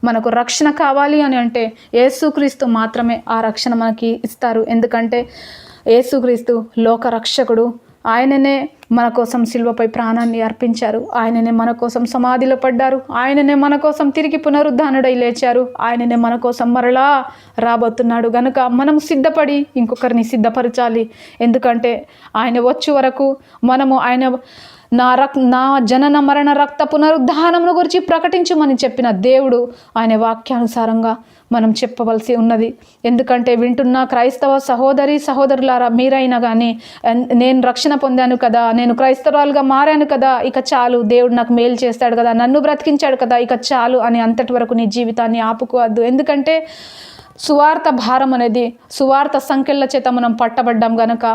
మనకు రక్షణ కావాలి అని అంటే యేసుక్రీస్తు మాత్రమే ఆ రక్షణ మనకి ఇస్తారు. ఎందుకంటే యేసుక్రీస్తు లోక రక్షకుడు. ఆయననే మన కోసం సిలువపై ప్రాణాన్ని అర్పించారు, ఆయననే మన కోసం సమాధిలో పడ్డారు, ఆయననే మన కోసం తిరిగి పునరుద్ధానుడై లేచారు, ఆయననే మన కోసం మరలా రాబోతున్నాడు. గనుక మనం సిద్ధపడి ఇంకొకరిని సిద్ధపరచాలి. ఎందుకంటే ఆయన వచ్చే వరకు మనము నా జనన మరణ రక్త పునరుద్ధానమును గురించి ప్రకటించమని చెప్పిన దేవుడు ఆయన వాక్యానుసారంగా మనం చెప్పవలసి ఉన్నది. ఎందుకంటే వింటున్న క్రైస్తవ సహోదరులారా, మీరైనా కానీ నేను రక్షణ పొందాను కదా, నేను క్రైస్తవురాలుగా మారాను కదా, ఇక చాలు, దేవుడు నాకు మేలు చేస్తాడు కదా, నన్ను బ్రతికించాడు కదా, ఇక చాలు అని అంతటి వరకు నీ జీవితాన్ని ఆపుకోవద్దు. ఎందుకంటే సువార్త భారం అనేది, సువార్త సంఖ్యల చేత మనం పట్టబడ్డాం గనక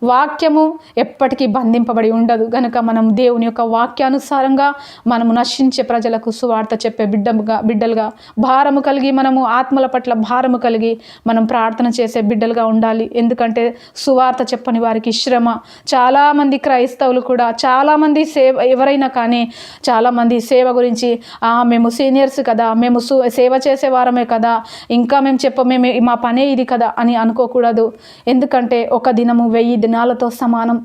వాక్యము ఎప్పటికీ బంధింపబడి ఉండదు. గనక మనం దేవుని యొక్క వాక్యానుసారంగా మనము నశించే ప్రజలకు సువార్త చెప్పే బిడ్డలుగా భారము కలిగి, మనము ఆత్మల పట్ల భారము కలిగి మనం ప్రార్థన చేసే బిడ్డలుగా ఉండాలి. ఎందుకంటే సువార్త చెప్పని వారికి శ్రమ. చాలామంది క్రైస్తవులు కూడా, చాలామంది ఎవరైనా కానీ చాలామంది సేవ గురించి మేము సీనియర్స్ కదా, మేము సేవ చేసేవారమే కదా, ఇంకా మేము మా పనే ఇది కదా అని అనుకోకూడదు. ఎందుకంటే ఒక దినము 1000 దినాలతో సమానం.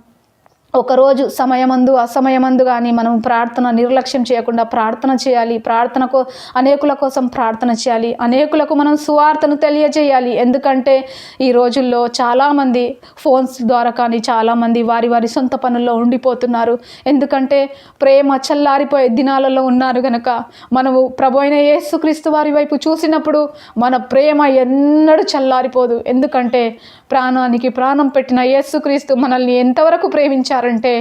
ఒకరోజు సమయమందు అసమయమందు కానీ మనం ప్రార్థన నిర్లక్ష్యం చేయకుండా ప్రార్థన చేయాలి. అనేకుల కోసం ప్రార్థన చేయాలి. అనేకులకు మనం సువార్తను తెలియజేయాలి. ఎందుకంటే ఈ రోజుల్లో చాలామంది ఫోన్స్ ద్వారా కానీ చాలామంది వారి సొంత పనుల్లో ఉండిపోతున్నారు. ఎందుకంటే ప్రేమ చల్లారిపోయే దినాలలో ఉన్నారు కనుక మనము ప్రభు అయిన యేసుక్రీస్తు వారి వైపు చూసినప్పుడు మన ప్రేమ ఎన్నడూ చల్లారిపోదు. ఎందుకంటే ప్రాణానికి ప్రాణం పెట్టిన యేసుక్రీస్తు మనల్ని ఎంతవరకు ప్రేమించారు ఉన్నారంటే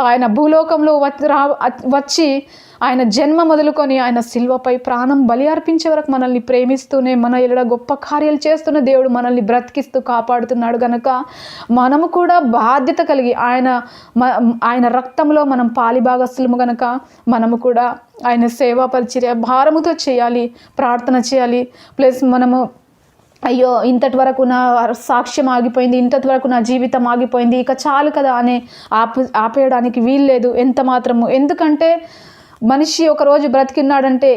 ఆయన భూలోకంలో వచ్చి ఆయన జన్మ మొదలుకొని ఆయన సిల్వపై ప్రాణం బలి అర్పించే వరకు మనల్ని ప్రేమిస్తూనే మన ఎడల గొప్ప కార్యాలు చేస్తున్న దేవుడు మనల్ని బ్రతికిస్తూ కాపాడుతున్నాడు గనక మనము కూడా బాధ్యత కలిగి ఆయన రక్తంలో మనం పాలిభాగస్తులము గనక మనము కూడా ఆయన సేవా పరిచర్య భారముతో చేయాలి, ప్రార్థన చేయాలి. ప్లస్ మనము అయ్యో ఇంతటి వరకు నా సాక్ష్యం ఆగిపోయింది, ఇంతటి వరకు నా జీవితం ఆగిపోయింది, ఇక చాలు కదా అని ఆపేయడానికి వీల్లేదు ఎంత మాత్రము. ఎందుకంటే మనిషి ఒకరోజు బ్రతికిన్నాడంటే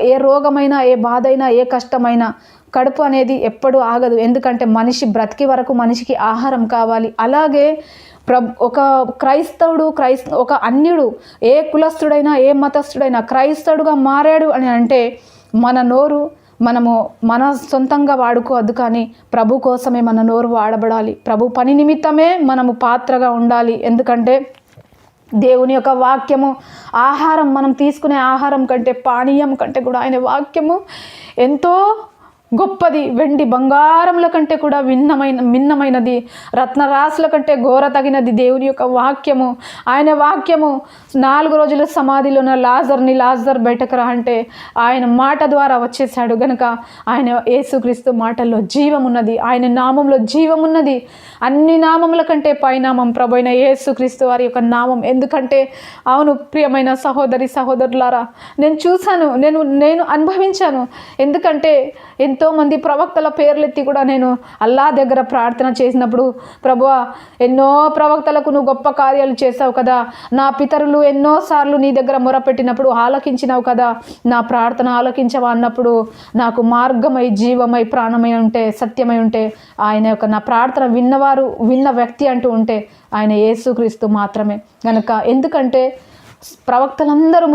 ఏ రోగమైనా, ఏ బాధ అయినా, ఏ కష్టమైనా కడుపు అనేది ఎప్పుడూ ఆగదు. ఎందుకంటే మనిషి బ్రతికి వరకు మనిషికి ఆహారం కావాలి. అలాగే ఒక క్రైస్తవుడు ఒక అన్యుడు, ఏ కులస్తుడైనా ఏ మతస్థుడైనా క్రైస్తవుడుగా మారాడు అని అంటే మన నోరు మన సొంతంగా వాడుకోవద్దు, కానీ ప్రభు కోసమే మన నోరు వాడబడాలి. ప్రభు పని నిమిత్తమే మనము పాత్రగా ఉండాలి. ఎందుకంటే దేవుని యొక్క వాక్యము ఆహారం, మనం తీసుకునే ఆహారం కంటే పానీయం కంటే కూడా ఆయన వాక్యము ఎంతో గొప్పది. వెండి బంగారముల కంటే కూడా మిన్నమైనది, రత్నరాశుల కంటే ఘోర తగినది దేవుని యొక్క వాక్యము. ఆయన వాక్యము 4 రోజుల సమాధిలో ఉన్న లాజర్ బయటకు రా అంటే ఆయన మాట ద్వారా వచ్చేసాడు గనుక ఆయన యేసుక్రీస్తు మాటల్లో జీవమున్నది, ఆయన నామంలో జీవమున్నది. అన్ని నామముల కంటే పైనామం ప్రభువైన యేసుక్రీస్తు వారి యొక్క నామం. ఎందుకంటే అవును ప్రియమైన సహోదరి సహోదరులారా, నేను చూశాను, నేను అనుభవించాను. ఎందుకంటే ఎంతోమంది ప్రవక్తల పేర్లెత్తి కూడా నేను అల్లా దగ్గర ప్రార్థన చేసినప్పుడు, ప్రభువా ఎన్నో ప్రవక్తలకు నువ్వు గొప్ప కార్యాలు చేసావు కదా, నా పితరులు ఎన్నోసార్లు నీ దగ్గర మొరపెట్టినప్పుడు ఆలకించినావు కదా, నా ప్రార్థన ఆలకించవా అన్నప్పుడు నాకు మార్గమై జీవమై ప్రాణమై ఉంటే సత్యమై ఉంటే ఆయన యొక్క నా ప్రార్థన విన్న వ్యక్తి అంటూ ఉంటే ఆయన యేసుక్రీస్తు మాత్రమే కనుక. ఎందుకంటే ప్రవక్తలందరూ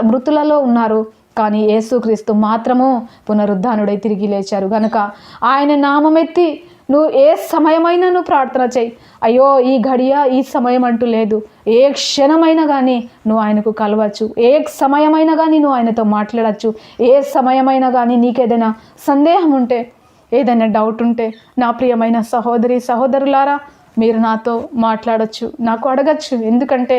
మృతులలో ఉన్నారు, కానీ యేసుక్రీస్తు మాత్రము పునరుద్ధానుడై తిరిగి లేచారు గనుక ఆయన నామమెత్తి నువ్వు ఏ సమయమైనా నువ్వు ప్రార్థన చేయి. అయ్యో ఈ గడియ ఈ సమయం అంటూ లేదు, ఏ క్షణమైనా కానీ నువ్వు ఆయనకు కలవచ్చు, ఏ సమయమైనా కానీ నువ్వు ఆయనతో మాట్లాడచ్చు, ఏ సమయమైనా కానీ నీకేదైనా సందేహం ఉంటే, ఏదైనా డౌట్ ఉంటే నా ప్రియమైన సహోదరి సహోదరులారా మీరు నాతో మాట్లాడచ్చు, నాకు అడగచ్చు. ఎందుకంటే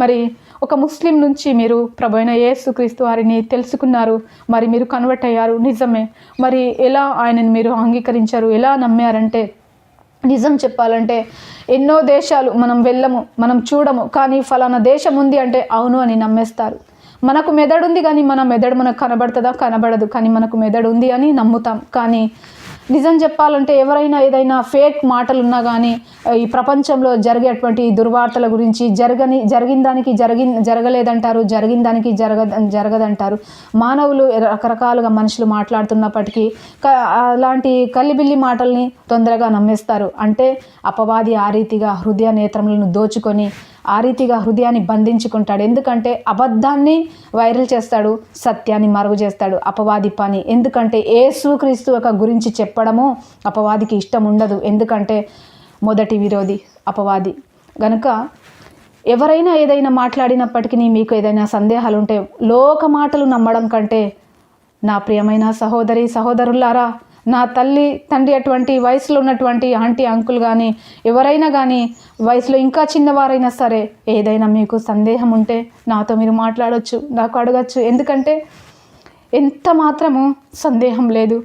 మరి ఒక ముస్లిం నుంచి మీరు ప్రభువైన యేసుక్రీస్తు వారిని తెలుసుకున్నారు, మరి మీరు కన్వర్ట్ అయ్యారు, నిజమే. మరి ఎలా ఆయనను మీరు అంగీకరించారు, ఎలా నమ్మారంటే, నిజం చెప్పాలంటే ఎన్నో దేశాలు మనం వెళ్ళము, మనం చూడము, కానీ ఫలానా దేశం ఉంది అంటే అవును అని నమ్మేస్తారు. మనకు మెదడు ఉంది కానీ మన మెదడు మనకు కనబడుతుందా? కనబడదు. కానీ మనకు మెదడు ఉంది అని నమ్ముతాం. కానీ నిజం చెప్పాలంటే ఎవరైనా ఏదైనా ఫేక్ మాటలు ఉన్నా కానీ ఈ ప్రపంచంలో జరిగేటువంటి దుర్వార్తల గురించి జరిగిన దానికి జరగలేదంటారు, జరిగిన దానికి జరగదంటారు. మానవులు రకరకాలుగా మనుషులు మాట్లాడుతున్నప్పటికీ అలాంటి కల్లిబిల్లి మాటల్ని తొందరగా నమ్మేస్తారు. అంటే అపవాది ఆ రీతిగా హృదయ నేత్రములను దోచుకొని ఆ రీతిగా హృదయాన్ని బంధించుకుంటాడు. ఎందుకంటే అబద్ధాన్ని వైరల్ చేస్తాడు, సత్యాన్ని మరుగు చేస్తాడు, అపవాది పని. ఎందుకంటే యేసుక్రీస్తు యొక్క గురించి చెప్పడము అపవాదికి ఇష్టం ఉండదు. ఎందుకంటే మొదటి విరోధి అపవాది గనుక ఎవరైనా ఏదైనా మాట్లాడినప్పటికీ మీకు ఏదైనా సందేహాలు ఉంటే లోక మాటలు నమ్మడం కంటే నా ప్రియమైన సహోదరి సహోదరులారా, నా తల్లి తండ్రి అటువంటి వయసులో ఉన్నటువంటి ఆంటీ అంకుల్ కానీ ఎవరైనా కానీ వయసులో ఇంకా చిన్నవారైనా సరే ఏదైనా మీకు సందేహం ఉంటే నాతో మీరు మాట్లాడవచ్చు, నాకు అడగచ్చు. ఎందుకంటే ఎంత మాత్రము సందేహం లేదు.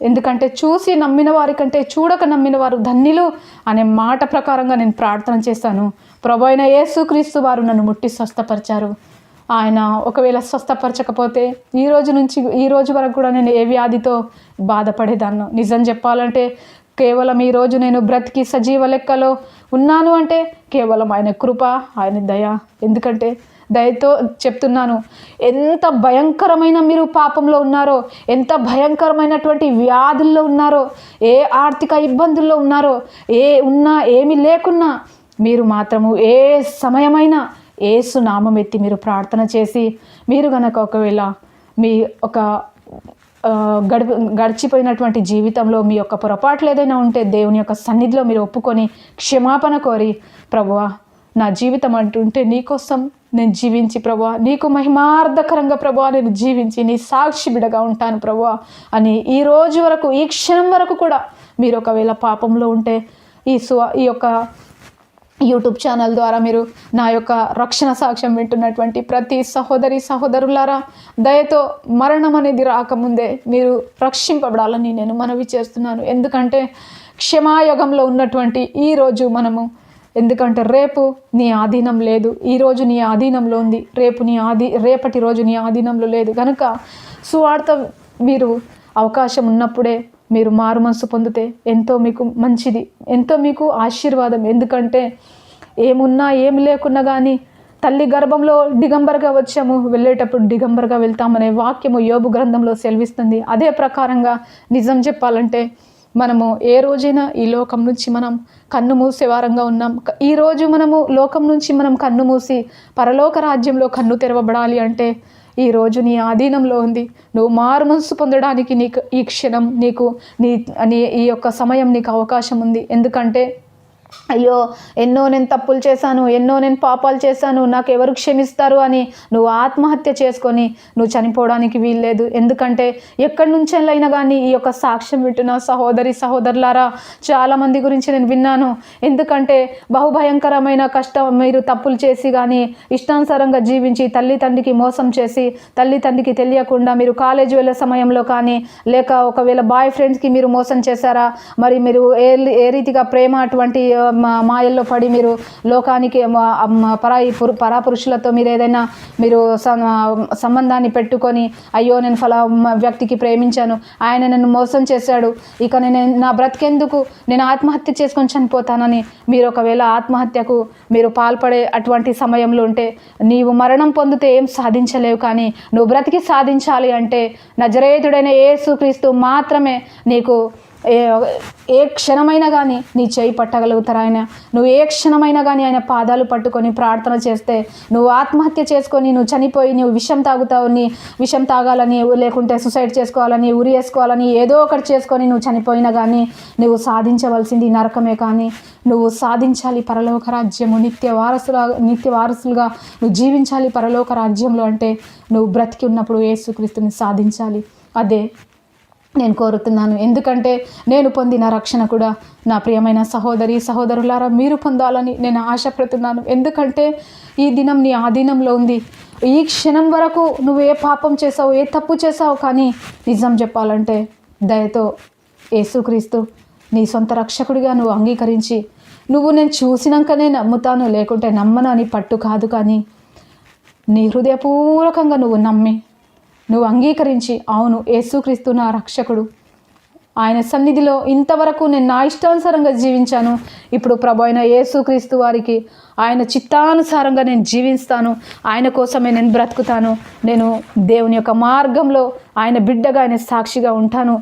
ఎందుకంటే చూసి నమ్మిన వారి కంటే చూడక నమ్మిన వారు ధన్యులు అనే మాట ప్రకారంగా నేను ప్రార్థన చేశాను. ప్రభువైన యేసుక్రీస్తు వారు నన్ను ముట్టి స్వస్థపరిచారు. ఆయన ఒకవేళ స్వస్థపరచకపోతే ఈ రోజు వరకు కూడా నేను ఏ వ్యాధితో బాధపడేదాన్ని. నిజం చెప్పాలంటే కేవలం ఈరోజు నేను బ్రతికి సజీవ లెక్కలో ఉన్నాను అంటే కేవలం ఆయన కృప, ఆయన దయ. ఎందుకంటే దయతో చెప్తున్నాను, ఎంత భయంకరమైన మీరు పాపంలో ఉన్నారో, ఎంత భయంకరమైనటువంటి వ్యాధుల్లో ఉన్నారో, ఏ ఆర్థిక ఇబ్బందుల్లో ఉన్నారో, ఏమీ లేకున్నా మీరు మాత్రము ఏ సమయమైనా యేసు నామం ఎత్తి మీరు ప్రార్థన చేసి మీరు గనక ఒకవేళ మీ ఒక గడిచిపోయినటువంటి జీవితంలో మీ యొక్క పొరపాట్లు ఏదైనా ఉంటే దేవుని యొక్క సన్నిధిలో మీరు ఒప్పుకొని క్షమాపణ కోరి, ప్రభువా నా జీవితం అంటుంటే నీకోసం నేను జీవించి ప్రభువా నీకు మహిమార్థకరంగా ప్రభువా నేను జీవించి నీ సాక్షి బిడగా ఉంటాను ప్రభువా అని ఈ రోజు వరకు ఈ క్షణం వరకు కూడా మీరు ఒకవేళ పాపంలో ఉంటే ఈ యొక్క యూట్యూబ్ ఛానల్ ద్వారా మీరు నా యొక్క రక్షణ సాక్ష్యం వింటున్నటువంటి ప్రతి సహోదరులారా, దయతో మరణం అనేది రాకముందే మీరు రక్షింపబడాలని నేను మనవి చేస్తున్నాను. ఎందుకంటే క్షమాయుగంలో ఉన్నటువంటి ఈరోజు మనము, ఎందుకంటే రేపు నీ ఆధీనం లేదు, ఈరోజు నీ ఆధీనంలో ఉంది, రేపటి రోజు నీ ఆధీనంలో లేదు. కనుక సువార్త మీరు అవకాశం ఉన్నప్పుడే మీరు మారు మనసు పొందితే ఎంతో మీకు మంచిది, ఎంతో మీకు ఆశీర్వాదం. ఎందుకంటే ఏమున్నా ఏమి లేకున్నా కానీ తల్లి గర్భంలో దిగంబరగా వచ్చాము, వెళ్ళేటప్పుడు దిగంబరగా వెళ్తామనే వాక్యము యోబు గ్రంథంలో సెలవిస్తుంది. అదే ప్రకారంగా నిజం చెప్పాలంటే మనము ఏ రోజైనా ఈ లోకం నుంచి మనం కన్ను మూసే వారంగా ఉన్నాం. ఈరోజు మనము లోకం నుంచి మనం కన్ను మూసి పరలోక రాజ్యంలో కన్ను తెరవబడాలి అంటే ఈరోజు నీ ఆధీనంలో ఉంది. నువ్వు మారు మనసు పొందడానికి నీకు ఈ క్షణం, నీకు నీ ఈ యొక్క సమయం నీకు అవకాశం ఉంది. ఎందుకంటే అయ్యో ఎన్నో నేను తప్పులు చేశాను, ఎన్నో నేను పాపాలు చేశాను, నాకు ఎవరు క్షమిస్తారు అని నువ్వు ఆత్మహత్య చేసుకొని నువ్వు చనిపోవడానికి వీల్లేదు. ఎందుకంటే ఎక్కడి నుంచెల్లైనా కానీ ఈ యొక్క సాక్ష్యం వింటున్న సహోదరులారా, చాలామంది గురించి నేను విన్నాను. ఎందుకంటే బహుభయంకరమైన కష్టం, మీరు తప్పులు చేసి కానీ ఇష్టానుసారంగా జీవించి తల్లిదండ్రికి మోసం చేసి తల్లిదండ్రికి తెలియకుండా మీరు కాలేజీ వెళ్ళే సమయంలో కానీ, లేక ఒకవేళ బాయ్ ఫ్రెండ్స్కి మీరు మోసం చేశారా, మరి మీరు ఏ రీతిగా ప్రేమ అటువంటి మాయల్లో పడి మీరు లోకానికి పరాపురుషులతో మీరు ఏదైనా మీరు సంబంధాన్ని పెట్టుకొని అయ్యో నేను వ్యక్తికి ప్రేమించాను, ఆయన నన్ను మోసం చేశాడు, ఇక నేను నా బ్రతికెందుకు, నేను ఆత్మహత్య చేసుకొని చనిపోతానని మీరు ఒకవేళ ఆత్మహత్యకు మీరు పాల్పడే అటువంటి సమయంలో ఉంటే నీవు మరణం పొందితే ఏం సాధించలేవు. కానీ నువ్వు బ్రతికి సాధించాలి అంటే నజరేయుడైన యేసుక్రీస్తు మాత్రమే నీకు ఏ క్షణమైనా కానీ నీ చేయి పట్టగలుగుతారు ఆయన. నువ్వు ఏ క్షణమైనా కానీ ఆయన పాదాలు పట్టుకొని ప్రార్థన చేస్తే, నువ్వు ఆత్మహత్య చేసుకొని నువ్వు చనిపోయి నువ్వు విషం తాగుతావు, నీ విషం తాగాలని లేకుంటే సూసైడ్ చేసుకోవాలని ఉరి వేసుకోవాలని ఏదో ఒకటి చేసుకొని నువ్వు చనిపోయినా కానీ నువ్వు సాధించవలసింది నరకమే. కానీ నువ్వు సాధించాలి పరలోక రాజ్యము, నిత్య వారసులుగా నువ్వు జీవించాలి పరలోక రాజ్యంలో. అంటే నువ్వు బ్రతికి ఉన్నప్పుడు యేసుక్రీస్తుని సాధించాలి. అదే నేను కోరుతున్నాను. ఎందుకంటే నేను పొందిన రక్షణ కూడా నా ప్రియమైన సహోదరులారా మీరు పొందాలని నేను ఆశపడుతున్నాను. ఎందుకంటే ఈ దినం నీ ఆధీనంలో ఉంది. ఈ క్షణం వరకు నువ్వు ఏ పాపం చేసావు, ఏ తప్పు చేసావు, కానీ నిజం చెప్పాలంటే దయతో యేసుక్రీస్తు నీ సొంత రక్షకుడిగా నువ్వు అంగీకరించి, నువ్వు నేను చూసినాకనే నమ్ముతాను లేకుంటే నమ్మను అని పట్టు కాదు, కానీ నీ హృదయపూర్వకంగా నువ్వు నమ్మి నువ్వు అంగీకరించి, అవును యేసుక్రీస్తు నా రక్షకుడు, ఆయన సన్నిధిలో ఇంతవరకు నేను నా ఇష్టానుసారంగా జీవించాను, ఇప్పుడు ప్రభు అయిన యేసుక్రీస్తు వారికి ఆయన చిత్తానుసారంగా నేను జీవిస్తాను, ఆయన కోసమే నేను బ్రతుకుతాను, నేను దేవుని యొక్క మార్గంలో ఆయన బిడ్డగా ఆయన సాక్షిగా ఉంటాను,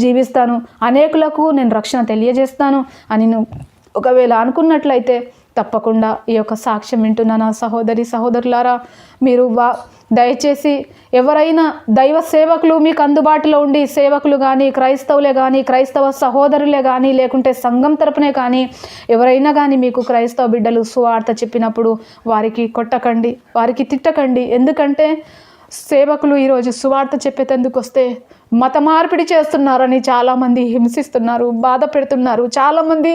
జీవిస్తాను, అనేకులకు నేను రక్షణ తెలియజేస్తాను అని ఒకవేళ అనుకున్నట్లయితే తప్పకుండా ఈ యొక్క సాక్ష్యం వింటున్న నా సహోదరులారా, మీరు దయచేసి ఎవరైనా దైవ సేవకులు మీకు అందుబాటులో ఉండి, సేవకులు కానీ క్రైస్తవులే కానీ క్రైస్తవ సహోదరులే కానీ లేకుంటే సంఘం తరపునే కానీ ఎవరైనా కానీ మీకు క్రైస్తవ బిడ్డలు సువార్త చెప్పినప్పుడు వారికి కొట్టకండి, వారికి తిట్టకండి. ఎందుకంటే సేవకులు ఈరోజు సువార్త చెప్పేందుకు వస్తే మత మార్పిడి చేస్తున్నారని చాలామంది హింసిస్తున్నారు, బాధ పెడుతున్నారు, చాలామంది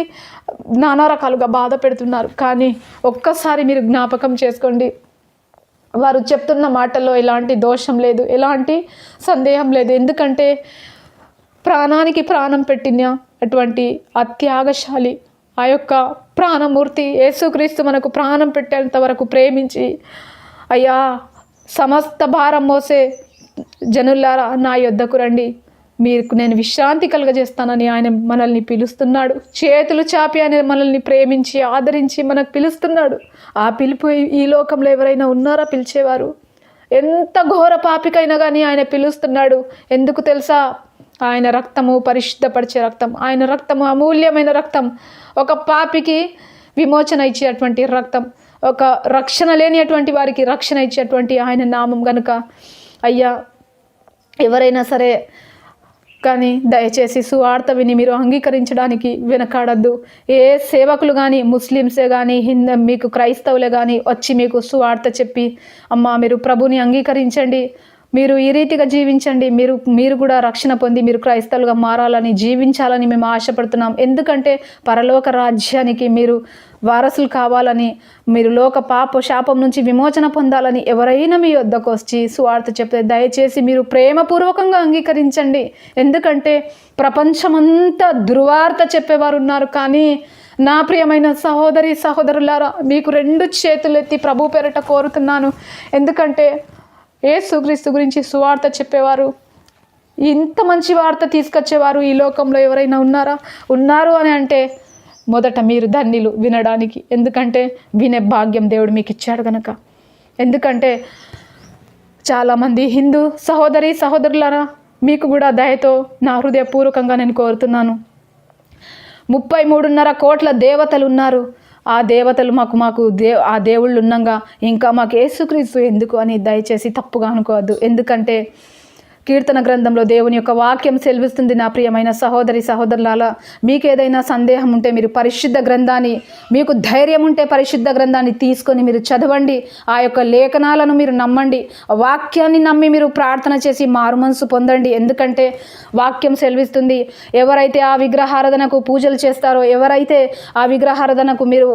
నానా రకాలుగా బాధ పెడుతున్నారు. కానీ ఒక్కసారి మీరు జ్ఞాపకం చేసుకోండి, వారు చెప్తున్న మాటల్లో ఎలాంటి దోషం లేదు, ఎలాంటి సందేహం లేదు. ఎందుకంటే ప్రాణానికి ప్రాణం పెట్టిన అటువంటి అత్యాగశాలి ఆ యొక్క ప్రాణమూర్తి యేసుక్రీస్తు మనకు ప్రాణం పెట్టేంత వరకు ప్రేమించి, అయ్యా సమస్త భారం మోసే జనులారా నా యొద్దకు రండి, మీకు నేను విశ్రాంతి కలుగజేస్తానని ఆయన మనల్ని పిలుస్తున్నాడు. చేతులు చాపి ఆయన మనల్ని ప్రేమించి ఆదరించి మనకు పిలుస్తున్నాడు. ఆ పిలుపు ఈ లోకంలో ఎవరైనా ఉన్నారా పిలిచేవారు? ఎంత ఘోర పాపికైనా కానీ ఆయన పిలుస్తున్నాడు. ఎందుకు తెలుసా? ఆయన రక్తము పరిశుద్ధపరిచే రక్తం, ఆయన రక్తము అమూల్యమైన రక్తం, ఒక పాపికి విమోచన ఇచ్చేటువంటి రక్తం, ఒక రక్షణ లేనిటువంటి వారికి రక్షణ ఇచ్చేటువంటి ఆయన నామం గనుక అయ్యా ఎవరైనా సరే కానీ దయచేసి సువార్త విని మీరు అంగీకరించడానికి వెనకాడద్దు. ఏ సేవకులు కానీ ముస్లిమ్సే కానీ మీకు క్రైస్తవులే కానీ వచ్చి మీకు సువార్త చెప్పి అమ్మా మీరు ప్రభుని అంగీకరించండి, మీరు ఈ రీతిగా జీవించండి. మీరు కూడా రక్షణ పొంది మీరు క్రైస్తవులుగా మారాలని, జీవించాలని మేము ఆశపడుతున్నాం. ఎందుకంటే పరలోక రాజ్యానికి మీరు వారసులు కావాలని, మీరు లోక పాప శాపం నుంచి విమోచన పొందాలని ఎవరైనా మీ వద్దకు వచ్చి సువార్త చెప్తే దయచేసి మీరు ప్రేమపూర్వకంగా అంగీకరించండి. ఎందుకంటే ప్రపంచమంతా దుర్వార్త చెప్పేవారు ఉన్నారు. కానీ నా ప్రియమైన సహోదరి సహోదరులారా, మీకు 2 చేతులెత్తి ప్రభు పేరట కోరుతున్నాను. ఎందుకంటే యేసుక్రీస్తు గురించి సువార్త చెప్పేవారు, ఇంత మంచి వార్త తీసుకొచ్చేవారు ఈ లోకంలో ఎవరైనా ఉన్నారు అని అంటే మొదట మీరు ధన్యులు వినడానికి. ఎందుకంటే వినే భాగ్యం దేవుడు మీకు ఇచ్చాడు కనుక. ఎందుకంటే చాలామంది హిందూ సహోదరి సహోదరులారా, మీకు కూడా దయతో నా హృదయపూర్వకంగా నేను కోరుతున్నాను. 33.5 కోట్ల దేవతలు ఉన్నారు. ఆ దేవతలు ఆ దేవుళ్ళు ఉన్నాగా ఇంకా మాకు యేసుక్రీస్తు ఎందుకు అని దయచేసి తప్పుగా అనుకోవద్దు. ఎందుకంటే కీర్తన గ్రంథంలో దేవుని యొక్క వాక్యం సెలవిస్తుంది. నా ప్రియమైన సహోదరి సహోదరులారా, మీకు ఏదైనా సందేహం ఉంటే మీరు పరిశుద్ధ గ్రంథాన్ని, మీకు ధైర్యం ఉంటే పరిశుద్ధ గ్రంథాన్ని తీసుకొని మీరు చదవండి. ఆ యొక్క లేఖనాలను మీరు నమ్మండి. వాక్యాన్ని నమ్మి మీరు ప్రార్థన చేసి మారుమనసు పొందండి. ఎందుకంటే వాక్యం సెలవిస్తుంది, ఎవరైతే ఆ విగ్రహారాధనకు పూజలు చేస్తారో, ఎవరైతే ఆ విగ్రహారాధనకు మీరు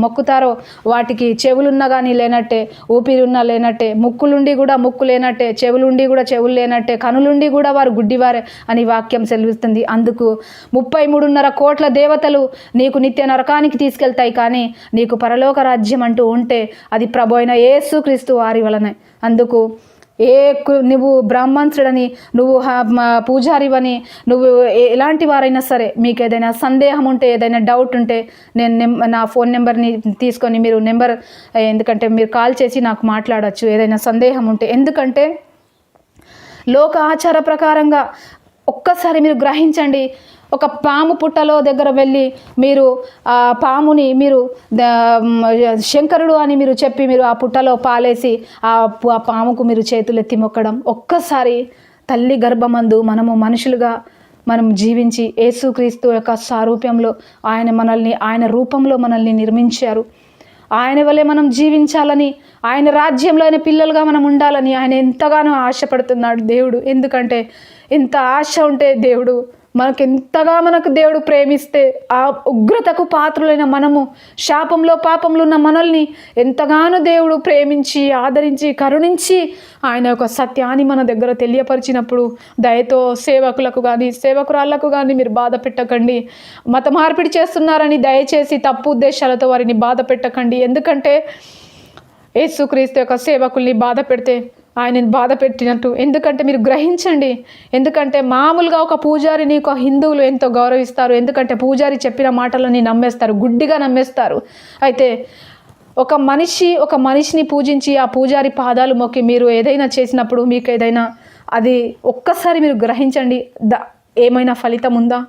మొక్కుతారో వాటికి చెవులున్నా కానీ లేనట్టే, ఊపిరున్నా లేనట్టే, ముక్కులుండి కూడా ముక్కు లేనట్టే, చెవులుండి కూడా చెవులు లేనట్టే, కనులుండి కూడా వారు గుడ్డివారే అని వాక్యం సెలవిస్తుంది. అందుకు 33.5 కోట్ల దేవతలు నీకు నిత్య నరకానికి తీసుకెళ్తాయి. కానీ నీకు పరలోక రాజ్యం అంటూ ఉంటే అది ప్రభు అయిన యేసుక్రీస్తు వారి వలనే. అందుకు నువ్వు బ్రాహ్మణుడని, నువ్వు పూజారివని, నువ్వు ఎలాంటి వారైనా సరే, మీకు ఏదైనా సందేహం ఉంటే, ఏదైనా డౌట్ ఉంటే నేను నా ఫోన్ నెంబర్ని తీసుకొని మీరు ఎందుకంటే మీరు కాల్ చేసి నాకు మాట్లాడవచ్చు ఏదైనా సందేహం ఉంటే. ఎందుకంటే లోక ఆచార ప్రకారంగా ఒక్కసారి మీరు గ్రహించండి. ఒక పాము పుట్టలో దగ్గర వెళ్ళి మీరు ఆ పాముని మీరు శంకరుడు అని మీరు చెప్పి మీరు ఆ పుట్టలో పాలేసి ఆ పాముకు మీరు చేతులెత్తి మొక్కడం. ఒక్కసారి తల్లి గర్భమందు మనము మనుషులుగా మనం జీవించి యేసుక్రీస్తు యొక్క సారూప్యంలో ఆయన రూపంలో మనల్ని నిర్మించారు. ఆయన వల్లే మనం జీవించాలని, ఆయన రాజ్యంలో ఆయన పిల్లలుగా మనం ఉండాలని ఆయన ఎంతగానో ఆశపడుతున్నాడు దేవుడు. ఎందుకంటే ఎంత ఆశ ఉంటే మనకు దేవుడు ప్రేమిస్తే ఆ ఉగ్రతకు పాత్రులైన మనము, శాపంలో పాపంలో ఉన్న మనల్ని ఎంతగానో దేవుడు ప్రేమించి ఆదరించి కరుణించి ఆయన యొక్క సత్యాన్ని మన దగ్గర తెలియపరిచినప్పుడు దయతో సేవకులకు కానీ సేవకురాళ్లకు కానీ మీరు బాధ పెట్టకండి. మత మార్పిడి చేస్తున్నారని దయచేసి తప్పు ఉద్దేశాలతో వారిని బాధ పెట్టకండి. ఎందుకంటే యేసుక్రీస్తు యొక్క సేవకుల్ని బాధ పెడితే ఆయనని బాధ పెట్టినట్టు. ఎందుకంటే మీరు గ్రహించండి. ఎందుకంటే మామూలుగా ఒక పూజారిని ఒక హిందువులు ఎంతో గౌరవిస్తారు. ఎందుకంటే పూజారి చెప్పిన మాటలని నమ్మేస్తారు, గుడ్డిగా నమ్మేస్తారు. అయితే ఒక మనిషిని పూజించి ఆ పూజారి పాదాలు మొక్కి మీరు ఏదైనా చేసినప్పుడు మీకు ఏదైనా అది ఒక్కసారి మీరు గ్రహించండి, ఏమైనా ఫలితం ఉందా?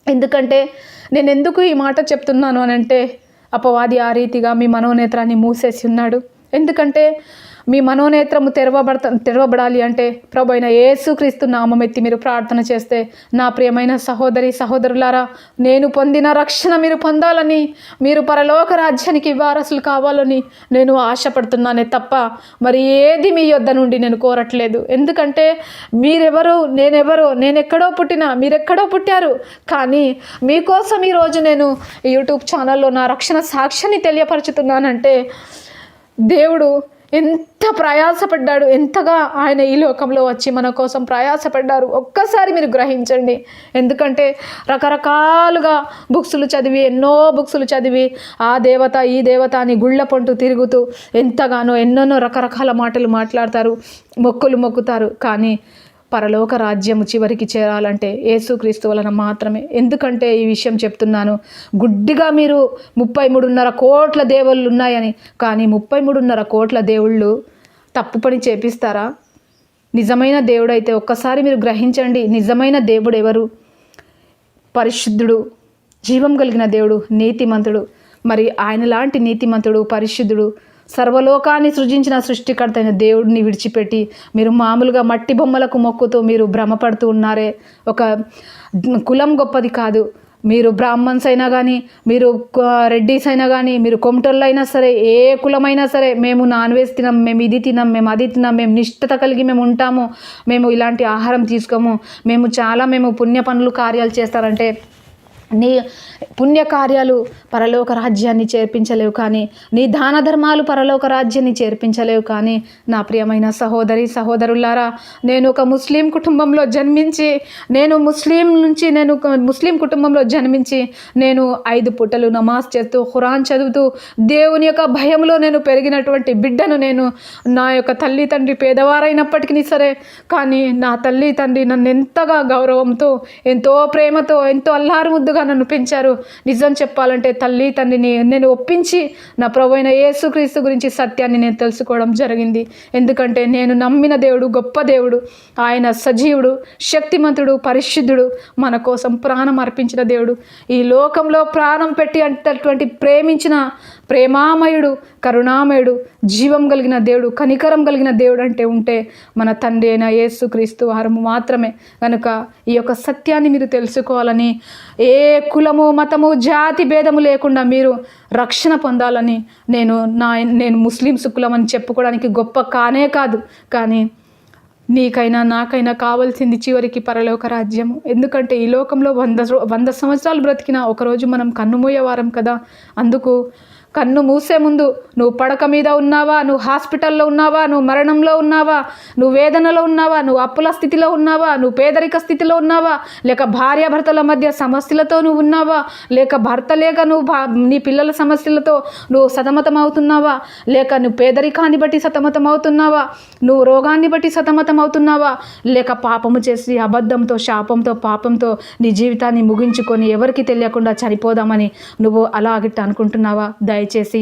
ఎందుకంటే నేను ఎందుకు ఈ మాట చెప్తున్నాను అని అంటే అపవాది ఆ రీతిగా మీ మనోనేత్రాన్ని మూసేసి ఉన్నాడు. ఎందుకంటే మీ మనోనేత్రము తెరవబడాలి అంటే ప్రభు అయిన యేసుక్రీస్తు నామం ఎత్తి మీరు ప్రార్థన చేస్తే, నా ప్రియమైన సహోదరి సహోదరులారా, నేను పొందిన రక్షణ మీరు పొందాలని, మీరు పరలోక రాజ్యానికి వారసులు కావాలని నేను ఆశపడుతున్నానే తప్ప మరి ఏది మీ యొద్ద నుండి నేను కోరట్లేదు. ఎందుకంటే మీరెవరు, నేను ఎక్కడో పుట్టినా, మీరెక్కడో పుట్టారు. కానీ మీకోసం ఈరోజు నేను యూట్యూబ్ ఛానల్లో నా రక్షణ సాక్ష్యాన్ని తెలియపరుచుతున్నానంటే దేవుడు ఎంత ప్రయాసపడ్డాడు, ఎంతగా ఆయన ఈ లోకంలో వచ్చి మన కోసం ప్రయాసపడ్డారు ఒక్కసారి మీరు గ్రహించండి. ఎందుకంటే రకరకాలుగా ఎన్నో బుక్సులు చదివి ఆ దేవత ఈ దేవత అని గుళ్ళ పొంటు తిరుగుతూ ఎంతగానో ఎన్నెన్నో రకరకాల మాటలు మాట్లాడతారు, మొక్కుతారు. కానీ పరలోక రాజ్యము చివరికి చేరాలంటే యేసుక్రీస్తు వలన మాత్రమే. ఎందుకంటే ఈ విషయం చెప్తున్నాను, గుడ్డిగా మీరు 33.5 కోట్ల దేవుళ్ళు ఉన్నాయని, కానీ 33.5 కోట్ల దేవుళ్ళు తప్పు పని చేపిస్తారా? నిజమైన దేవుడు అయితే ఒక్కసారి మీరు గ్రహించండి, నిజమైన దేవుడు ఎవరు? పరిశుద్ధుడు, జీవం కలిగిన దేవుడు, నీతిమంతుడు. మరి ఆయన లాంటి నీతిమంతుడు, పరిశుద్ధుడు, సర్వలోకాన్ని సృజించిన సృష్టికర్త అయిన దేవుడిని విడిచిపెట్టి మీరు మామూలుగా మట్టి బొమ్మలకు మొక్కుతూ మీరు భ్రమపడుతూ ఉన్నారే. ఒక కులం గొప్పది కాదు, మీరు బ్రాహ్మణ్స్ అయినా కానీ, మీరు రెడ్డిస్ అయినా కానీ, మీరు కొమటోళ్ళు అయినా సరే, ఏ కులమైనా సరే, మేము నాన్ వెజ్ తినం, మేము ఇది తినం, మేము అది తినం, మేము నిష్ఠత కలిగి మేము ఉంటాము, మేము ఇలాంటి ఆహారం తీసుకోము, మేము పుణ్య పనులు కార్యాలు చేస్తారంటే నీ పుణ్యకార్యాలు పరలోక రాజ్యాన్ని చేర్పించలేవు, కానీ నీ దాన ధర్మాలు పరలోక రాజ్యాన్ని చేర్పించలేవు. కానీ నా ప్రియమైన సహోదరి సహోదరులారా, నేను ఒక ముస్లిం కుటుంబంలో జన్మించి నేను ముస్లిం కుటుంబంలో జన్మించి నేను 5 పూటలు నమాజ్ చేస్తూ ఖురాన్ చదువుతూ దేవుని యొక్క భయంలో నేను పెరిగినటువంటి బిడ్డను నేను. నా యొక్క తల్లి తండ్రి పేదవారైనప్పటికీ సరే, కానీ నా తల్లి తండ్రి నన్ను ఎంతగా గౌరవంతో, ఎంతో ప్రేమతో, ఎంతో అల్లారు ముద్దుగా నన్ను పెంచారు. నిజం చెప్పాలంటే తల్లి తండ్రిని నేను ఒప్పించి నా ప్రభువైన యేసుక్రీస్తు గురించి సత్యాన్ని నేను తెలుసుకోవడం జరిగింది. ఎందుకంటే నేను నమ్మిన దేవుడు గొప్ప దేవుడు, ఆయన సజీవుడు, శక్తిమంతుడు, పరిశుద్ధుడు, మన కోసం ప్రాణం అర్పించిన దేవుడు, ఈ లోకంలో ప్రాణం పెట్టి అంటటువంటి ప్రేమించిన ప్రేమామయుడు, కరుణామయుడు, జీవం కలిగిన దేవుడు, కనికరం కలిగిన దేవుడు అంటే ఉంటే మన తండ్రి అయిన యేసుక్రీస్తు వారు మాత్రమే. కనుక ఈ యొక్క సత్యాన్ని మీరు తెలుసుకోవాలని, ఏ కులము మతము జాతి భేదము లేకుండా మీరు రక్షణ పొందాలని నేను ముస్లిమ్స్ కులం అని చెప్పుకోవడానికి గొప్ప కానే కాదు. కానీ నీకైనా నాకైనా కావాల్సింది చివరికి పరలోక రాజ్యము. ఎందుకంటే ఈ లోకంలో 100 సంవత్సరాలు బ్రతికినా ఒకరోజు మనం కన్నుమూయేవారం కదా. అందుకు కన్ను మూసే ముందు నువ్వు పడక మీద ఉన్నావా, నువ్వు హాస్పిటల్లో ఉన్నావా, నువ్వు మరణంలో ఉన్నావా, నువ్వు వేదనలో ఉన్నావా, నువ్వు అప్పుల స్థితిలో ఉన్నావా, నువ్వు పేదరిక స్థితిలో ఉన్నావా, లేక భార్యాభర్తల మధ్య సమస్యలతో నువ్వు ఉన్నావా, లేక భర్త లేక నీ పిల్లల సమస్యలతో నువ్వు సతమతం అవుతున్నావా, లేక నువ్వు పేదరికాన్ని బట్టి సతమతం అవుతున్నావా, నువ్వు రోగాన్ని బట్టి సతమతం అవుతున్నావా, లేక పాపము చేసి అబద్ధంతో, శాపంతో, పాపంతో నీ జీవితాన్ని ముగించుకొని ఎవరికి తెలియకుండా చనిపోదామని నువ్వు అలాగిట్ట అనుకుంటున్నావా? దయచేసి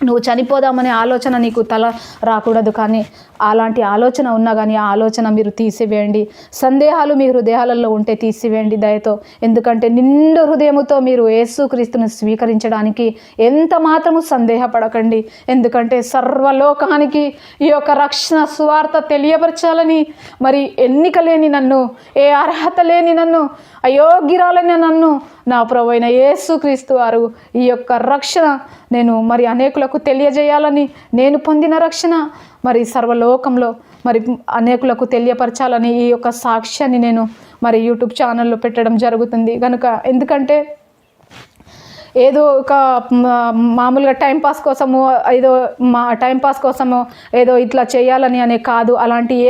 నువ్వు చనిపోదామనే ఆలోచన నీకు తల రాకూడదు. కానీ అలాంటి ఆలోచన ఉన్నా కానీ ఆ ఆలోచన మీరు తీసివేయండి. సందేహాలు మీ హృదయాలలో ఉంటే తీసివేయండి దయతో. ఎందుకంటే నిండు హృదయముతో మీరు యేసుక్రీస్తును స్వీకరించడానికి ఎంత మాత్రము సందేహపడకండి. ఎందుకంటే సర్వలోకానికి ఈ యొక్క రక్షణ సువార్త తెలియపరచాలని, మరి ఎన్నిక లేని నన్ను, ఏ అర్హత లేని నన్ను, అయోగ్యురాలని నన్ను నా ప్రభువైన యేసుక్రీస్తు వారు ఈ యొక్క రక్షణ నేను మరి అనేకులకు తెలియజేయాలని, నేను పొందిన రక్షణ మరి సర్వలోకంలో మరి అనేకులకు తెలియపరచాలని ఈ యొక్క సాక్ష్యాన్ని నేను మరి యూట్యూబ్ ఛానల్లో పెట్టడం జరుగుతుంది. కనుక ఎందుకంటే ఏదో ఒక మామూలుగా టైంపాస్ కోసము, టైంపాస్ కోసము ఏదో ఇట్లా చేయాలని అనే కాదు,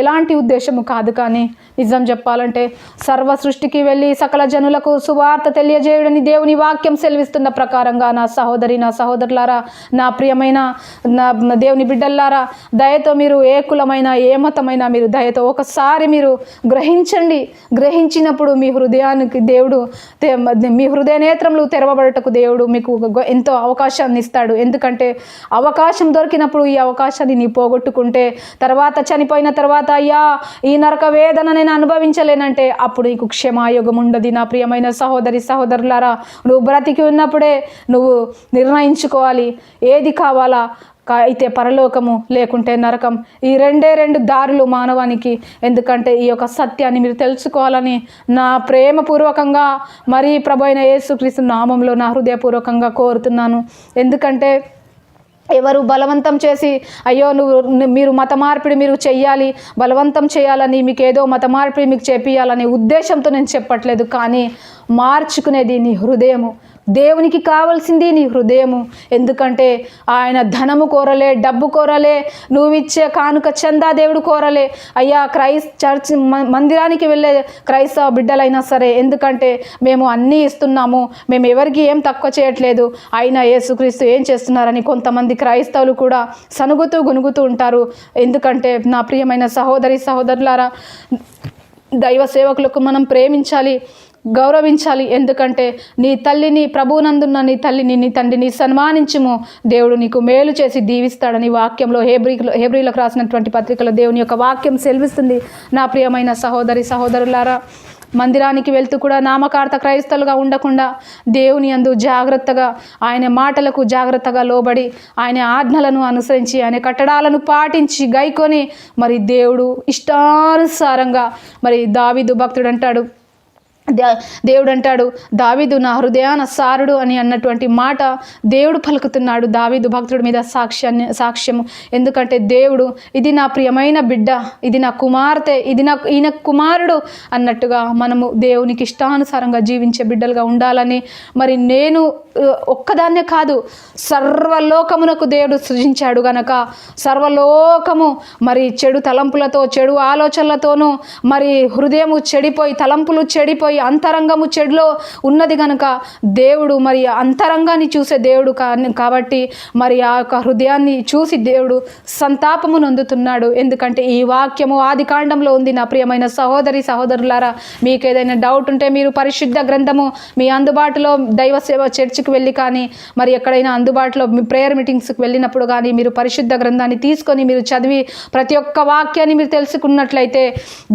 ఎలాంటి ఉద్దేశము కాదు. కానీ నిజం చెప్పాలంటే సర్వ సృష్టికి వెళ్ళి సకల జనులకు సువార్త తెలియజేయడని దేవుని వాక్యం సెలవిస్తున్న ప్రకారంగా నా సహోదరి, నా సహోదరులారా, నా ప్రియమైన నా దేవుని బిడ్డల్లారా, దయతో మీరు ఏ కులమైనా ఏ మతమైనా మీరు దయతో ఒకసారి మీరు గ్రహించండి. గ్రహించినప్పుడు మీ హృదయానికి దేవుడు, మీ హృదయ నేత్రములు తెరవబడటకు దేవుడు మీకు ఎంతో అవకాశాన్ని ఇస్తాడు. ఎందుకంటే అవకాశం దొరికినప్పుడు ఈ అవకాశాన్ని నీ పోగొట్టుకుంటే తర్వాత చనిపోయిన తర్వాత అయ్యా ఈ నరక వేదన నేను అనుభవించలేనంటే అప్పుడు నీకు క్షమాయోగం ఉండదు. నా ప్రియమైన సహోదరి సహోదరులారా, నువ్వు బ్రతికి ఉన్నప్పుడే నువ్వు నిర్ణయించుకోవాలి ఏది కావాలా. అయితే పరలోకము లేకుంటే నరకం, ఈ రెండు దారులు మానవానికి. ఎందుకంటే ఈ యొక్క సత్యాన్ని మీరు తెలుసుకోవాలని నా ప్రేమపూర్వకంగా మరి ప్రభు అయిన యేసుక్రీస్తు నామంలో నా హృదయపూర్వకంగా కోరుతున్నాను. ఎందుకంటే ఎవరు బలవంతం చేసి అయ్యో మీరు మత మార్పిడి మీరు చెయ్యాలి, బలవంతం చేయాలని, మీకు ఏదో మత మార్పిడి మీకు చేపియాలనే ఉద్దేశంతో నేను చెప్పట్లేదు. కానీ మార్చుకునేది నీ హృదయము. దేవునికి కావాల్సింది నీ హృదయము. ఎందుకంటే ఆయన ధనము కోరలే, డబ్బు కోరలే, నువ్విచ్చే కానుక చందా దేవుడు కోరలే. అయ్యా చర్చ్ మందిరానికి వెళ్ళే క్రైస్తవ బిడ్డలైనా సరే, ఎందుకంటే మేము అన్నీ ఇస్తున్నాము, మేము ఎవరికి ఏం తక్కువ చేయట్లేదు, అయినా యేసుక్రీస్తు ఏం చేస్తున్నారని కొంతమంది క్రైస్తవులు కూడా సనుగుతూ గునుగుతూ ఉంటారు. ఎందుకంటే నా ప్రియమైన సహోదరి సహోదరులారా, దైవ సేవకులకు మనం ప్రేమించాలి, గౌరవించాలి. ఎందుకంటే నీ తల్లిని, ప్రభువునందున్న నీ తల్లిని, నీ తండ్రిని సన్మానించుము, దేవుడు నీకు మేలు చేసి దీవిస్తాడని వాక్యంలో హెబ్రీలకు రాసినటువంటి పత్రికలో దేవుని యొక్క వాక్యం సెలవిస్తుంది. నా ప్రియమైన సహోదరి సహోదరులారా, మందిరానికి వెళ్తూ కూడా నామకార్థ క్రైస్తవులుగా ఉండకుండా దేవుని యందు జాగ్రత్తగా, ఆయన మాటలకు జాగ్రత్తగా లోబడి, ఆయన ఆజ్ఞలను అనుసరించి, ఆయన కట్టడాలను పాటించి గైకొని మరి దేవుడు ఇష్టానుసారంగా మరి దావీదు భక్తుడు అంటాడు, దేవుడు అంటాడు, దావీదు నా హృదయాన సారుడు అని అన్నటువంటి మాట దేవుడు పలుకుతున్నాడు దావీదు భక్తుడి మీద సాక్ష్యము. ఎందుకంటే దేవుడు, ఇది నా ప్రియమైన బిడ్డ, ఇది నా కుమార్తె, ఈయన కుమారుడు అన్నట్టుగా మనము దేవునికి ఇష్టానుసారంగా జీవించే బిడ్డలుగా ఉండాలని, మరి నేను ఒక్కదాన్నే కాదు, సర్వలోకమునకు దేవుడు సృజించాడు గనక సర్వలోకము మరి చెడు తలంపులతో, చెడు ఆలోచనలతోనూ మరి హృదయము చెడిపోయి, తలంపులు చెడిపోయి, అంతరంగము చెడులో ఉన్నది కనుక దేవుడు మరి అంతరంగాన్ని చూసే దేవుడు కాబట్టి మరి ఆ యొక్క హృదయాన్ని చూసి దేవుడు సంతాపము నొందుతున్నాడు. ఎందుకంటే ఈ వాక్యము ఆది కాండంలో ఉంది. నా ప్రియమైన సహోదరులారా, మీకు ఏదైనా డౌట్ ఉంటే మీరు పరిశుద్ధ గ్రంథము మీ అందుబాటులో దైవ సేవ చర్చికి వెళ్ళి కానీ, మరి ఎక్కడైనా అందుబాటులో మీ ప్రేయర్ మీటింగ్స్కి వెళ్ళినప్పుడు కానీ మీరు పరిశుద్ధ గ్రంథాన్ని తీసుకొని మీరు చదివి ప్రతి ఒక్క వాక్యాన్ని మీరు తెలుసుకున్నట్లయితే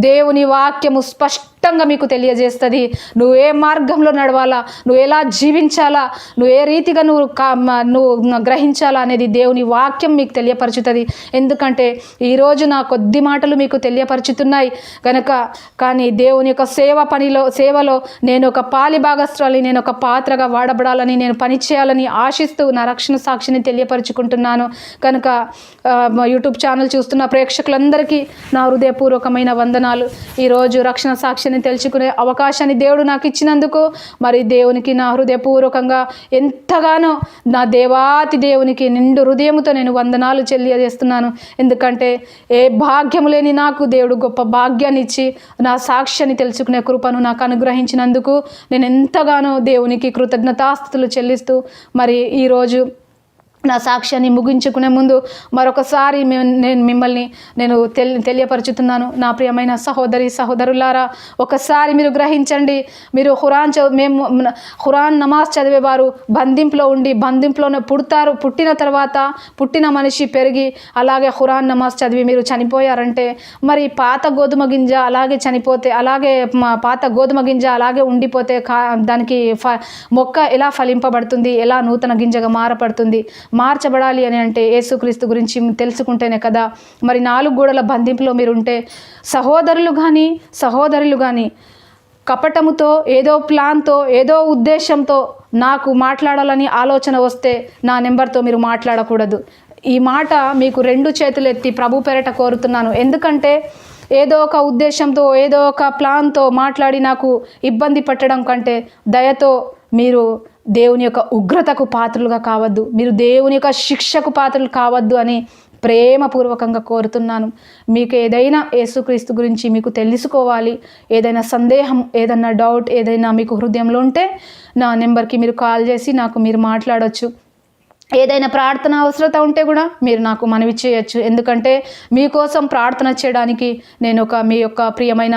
దేవుని వాక్యము స్పష్టంగా మీకు తెలియజేస్తుంది. నువ్వు ఏ మార్గంలో నడవాలా, నువ్వు ఎలా జీవించాలా, నువ్వు ఏ రీతిగా నువ్వు గ్రహించాలా అనేది దేవుని వాక్యం మీకు తెలియపరుచుతుంది. ఎందుకంటే ఈరోజు నా కొద్ది మాటలు మీకు తెలియపరుచుతున్నాయి కనుక, కానీ దేవుని యొక్క సేవలో నేను ఒక పాలి భాగస్త్రాలని, నేను ఒక పాత్రగా వాడబడాలని, నేను పనిచేయాలని ఆశిస్తూ నా రక్షణ సాక్షిని తెలియపరుచుకుంటున్నాను. కనుక యూట్యూబ్ ఛానల్ చూస్తున్న ప్రేక్షకులందరికీ నా హృదయపూర్వకమైన వందనాలు. ఈరోజు రక్షణ సాక్షిని తెలుసుకునే అవకాశాన్ని దేవుడు నాకు ఇచ్చినందుకు మరి దేవునికి నా హృదయపూర్వకంగా ఎంతగానో, నా దేవాతి దేవునికి నిండు హృదయముతో నేను వందనాలు తెలియజేస్తున్నాను. ఎందుకంటే ఏ భాగ్యము లేని నాకు దేవుడు గొప్ప భాగ్యాన్ని ఇచ్చి నా సాక్ష్యాన్ని తెలుసుకునే కృపను నాకు అనుగ్రహించినందుకు నేను ఎంతగానో దేవునికి కృతజ్ఞతాస్తుతులు చెల్లిస్తూ మరి ఈరోజు నా సాక్ష్యాన్ని ముగించుకునే ముందు మరొకసారి నేను తెలియపరుచుతున్నాను. నా ప్రియమైన సహోదరులారా, ఒకసారి మీరు గ్రహించండి. మీరు ఖురాన్ నమాజ్ చదివేవారు బంధింపులో ఉండి బంధింపులోనే పుట్టిన తర్వాత పుట్టిన మనిషి పెరిగి అలాగే ఖురాన్ నమాజ్ చదివి మీరు చనిపోయారంటే, మరి పాత గోధుమ గింజ అలాగే చనిపోతే, అలాగే పాత గోధుమ గింజ అలాగే ఉండిపోతే దానికి మొక్క ఎలా ఫలింపబడుతుంది, ఎలా నూతన గింజగా మార్చబడాలి అని అంటే యేసుక్రీస్తు గురించి తెలుసుకుంటేనే కదా. మరి 4 గోడల బంధింపులో మీరు ఉంటే సహోదరులు కానీ కపటముతో, ఏదో ప్లాన్తో, ఏదో ఉద్దేశంతో నాకు మాట్లాడాలని ఆలోచన వస్తే నా నెంబర్తో మీరు మాట్లాడకూడదు. ఈ మాట మీకు 2 చేతులు ఎత్తి ప్రభు పేరట కోరుతున్నాను. ఎందుకంటే ఏదో ఒక ఉద్దేశంతో, ఏదో ఒక ప్లాన్తో మాట్లాడి నాకు ఇబ్బంది పెట్టడం కంటే దయతో మీరు దేవుని యొక్క ఉగ్రతకు పాత్రలుగా కావద్దు, మీరు దేవుని యొక్క శిక్షకు పాత్రలు కావద్దు అని ప్రేమపూర్వకంగా కోరుతున్నాను. మీకు ఏదైనా యేసుక్రీస్తు గురించి మీకు తెలుసుకోవాలి, ఏదైనా సందేహం, ఏదైనా డౌట్, ఏదైనా మీకు హృదయంలో ఉంటే నా నెంబర్కి మీరు కాల్ చేసి మీరు మాట్లాడవచ్చు. ఏదైనా ప్రార్థన అవసరత ఉంటే కూడా మీరు నాకు మనవి చేయొచ్చు. ఎందుకంటే మీకోసం ప్రార్థన చేయడానికి నేను మీ యొక్క ప్రియమైన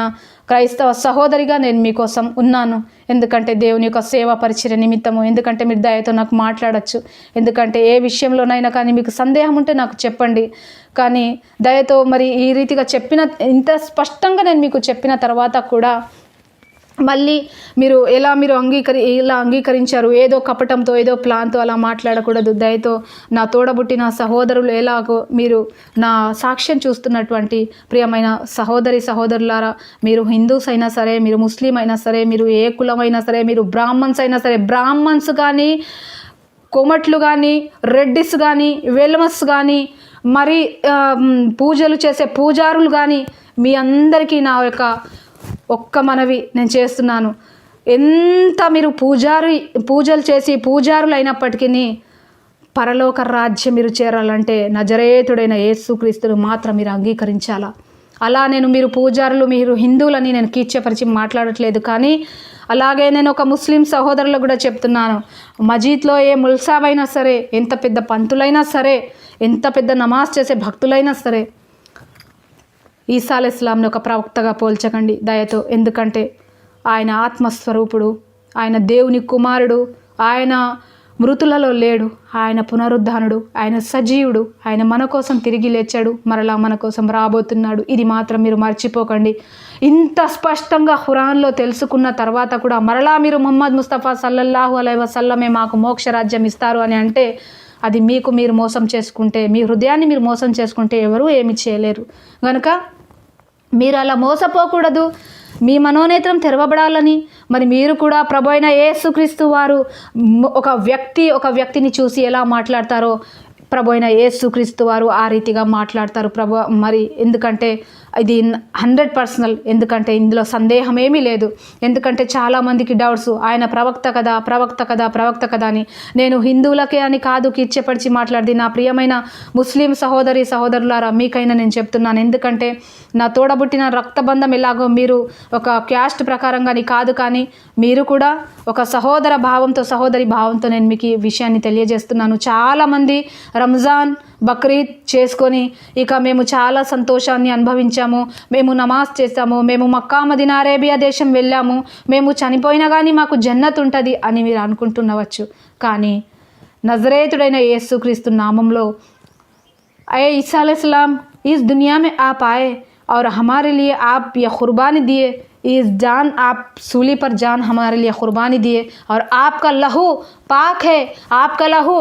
క్రైస్తవ సహోదరిగా నేను మీకోసం ఉన్నాను. ఎందుకంటే దేవుని యొక్క సేవా పరిచర్య నిమిత్తము, ఎందుకంటే మీరు దయతో నాకు మాట్లాడచ్చు. ఎందుకంటే ఏ విషయంలోనైనా కానీ మీకు సందేహం ఉంటే నాకు చెప్పండి. కానీ దయతో మరి ఈ రీతిగా ఇంత స్పష్టంగా నేను మీకు చెప్పిన తర్వాత కూడా మళ్ళీ మీరు ఇలా అంగీకరించారు, ఏదో కపటంతో, ఏదో ప్లాన్తో అలా మాట్లాడకూడదు. దయతో నా తోడబుట్టిన సహోదరులు ఎలాగో మీరు నా సాక్ష్యం చూస్తున్నటువంటి ప్రియమైన సహోదరులారా, మీరు హిందూస్ అయినా సరే, మీరు ముస్లిం అయినా సరే, మీరు ఏ కులమైనా సరే, మీరు బ్రాహ్మణ్స్ అయినా సరే, బ్రాహ్మణ్స్ కానీ, కోమట్లు కానీ, రెడ్డిస్ కానీ, వెల్మస్ కానీ, మరి పూజలు చేసే పూజారులు కానీ, మీ అందరికీ నా యొక్క ఒక్క మనవి నేను చేస్తున్నాను. ఎంత మీరు పూజలు చేసి పూజారులు అయినప్పటికీ పరలోక రాజ్యం మీరు చేరాలంటే నజరేతుడైన యేసుక్రీస్తును మాత్రం మీరు అంగీకరించాలా. అలా మీరు పూజారులు, మీరు హిందువులని నేను కీర్చపరిచి మాట్లాడట్లేదు. కానీ అలాగే నేను ఒక ముస్లిం సహోదరులకు కూడా చెప్తున్నాను, మజీద్లో ఏ ముల్సాబైనా సరే, ఎంత పెద్ద పంతులైనా సరే, ఎంత పెద్ద నమాజ్ చేసే భక్తులైనా సరే, ఈసా అలైహిస్సలాంని ఒక ప్రవక్తగా పోల్చకండి దయతో. ఎందుకంటే ఆయన ఆత్మస్వరూపుడు, ఆయన దేవుని కుమారుడు, ఆయన మృతులలో లేడు, ఆయన పునరుద్ధానుడు, ఆయన సజీవుడు, ఆయన మన కోసం తిరిగి లేచాడు, మరలా మన కోసం రాబోతున్నాడు. ఇది మాత్రం మీరు మర్చిపోకండి. ఇంత స్పష్టంగా ఖురాన్లో తెలుసుకున్న తర్వాత కూడా మరలా మీరు ముహమ్మద్ ముస్తఫా సల్లల్లాహు అలైహి వసల్లమే మాకు మోక్ష రాజ్యం ఇస్తారు అని అంటే అది మీరు మోసం చేసుకుంటే, మీ హృదయాన్ని మీరు మోసం చేసుకుంటే ఎవరూ ఏమి చేయలేరు. కనుక మీరు అలా మోసపోకూడదు. మీ మనోనేత్రం తెరవబడాలని మరి మీరు కూడా ప్రభు అయిన యేసుక్రీస్తు వారు ఒక వ్యక్తిని చూసి ఎలా మాట్లాడతారో ప్రభు అయిన యేసుక్రీస్తు వారు ఆ రీతిగా మాట్లాడతారు ప్రభు. మరి ఎందుకంటే ఇది 100%, ఎందుకంటే ఇందులో సందేహం ఏమీ లేదు. ఎందుకంటే చాలామందికి డౌట్స్, ఆయన ప్రవక్త కదా అని. నేను హిందువులకే అని కాదు కిచ్చపరిచి మాట్లాడింది. నా ప్రియమైన ముస్లిం సహోదరులారా, మీకైనా నేను చెప్తున్నాను. ఎందుకంటే నా తోడబుట్టిన రక్తబంధం ఎలాగో మీరు ఒక క్యాస్ట్ ప్రకారంగాని కాదు, కానీ మీరు కూడా ఒక సహోదరి భావంతో నేను మీకు ఈ విషయాన్ని తెలియజేస్తున్నాను. చాలామంది రంజాన్ బక్రీద్ చేసుకొని ఇక మేము చాలా సంతోషాన్ని అనుభవించాము, మేము నమాజ్ చేస్తాము, మేము మక్కా మదీనా అరేబియా దేశం వెళ్ళాము, మేము చనిపోయినా కానీ మాకు జన్నత్ ఉంటుంది అని మీరు అనుకుంటున్నవచ్చు. కానీ నజరేతుడైన యేసుక్రీస్తు నామంలో अय ईसा अलैहिस्सलाम इस दुनिया में आप आए और हमारे लिए आप ये कुर्बानी दिए, इस जान आप सूली पर जान हमारे लिए कुर्बानी दिए, और आपका लहू पाक है, आपका लहू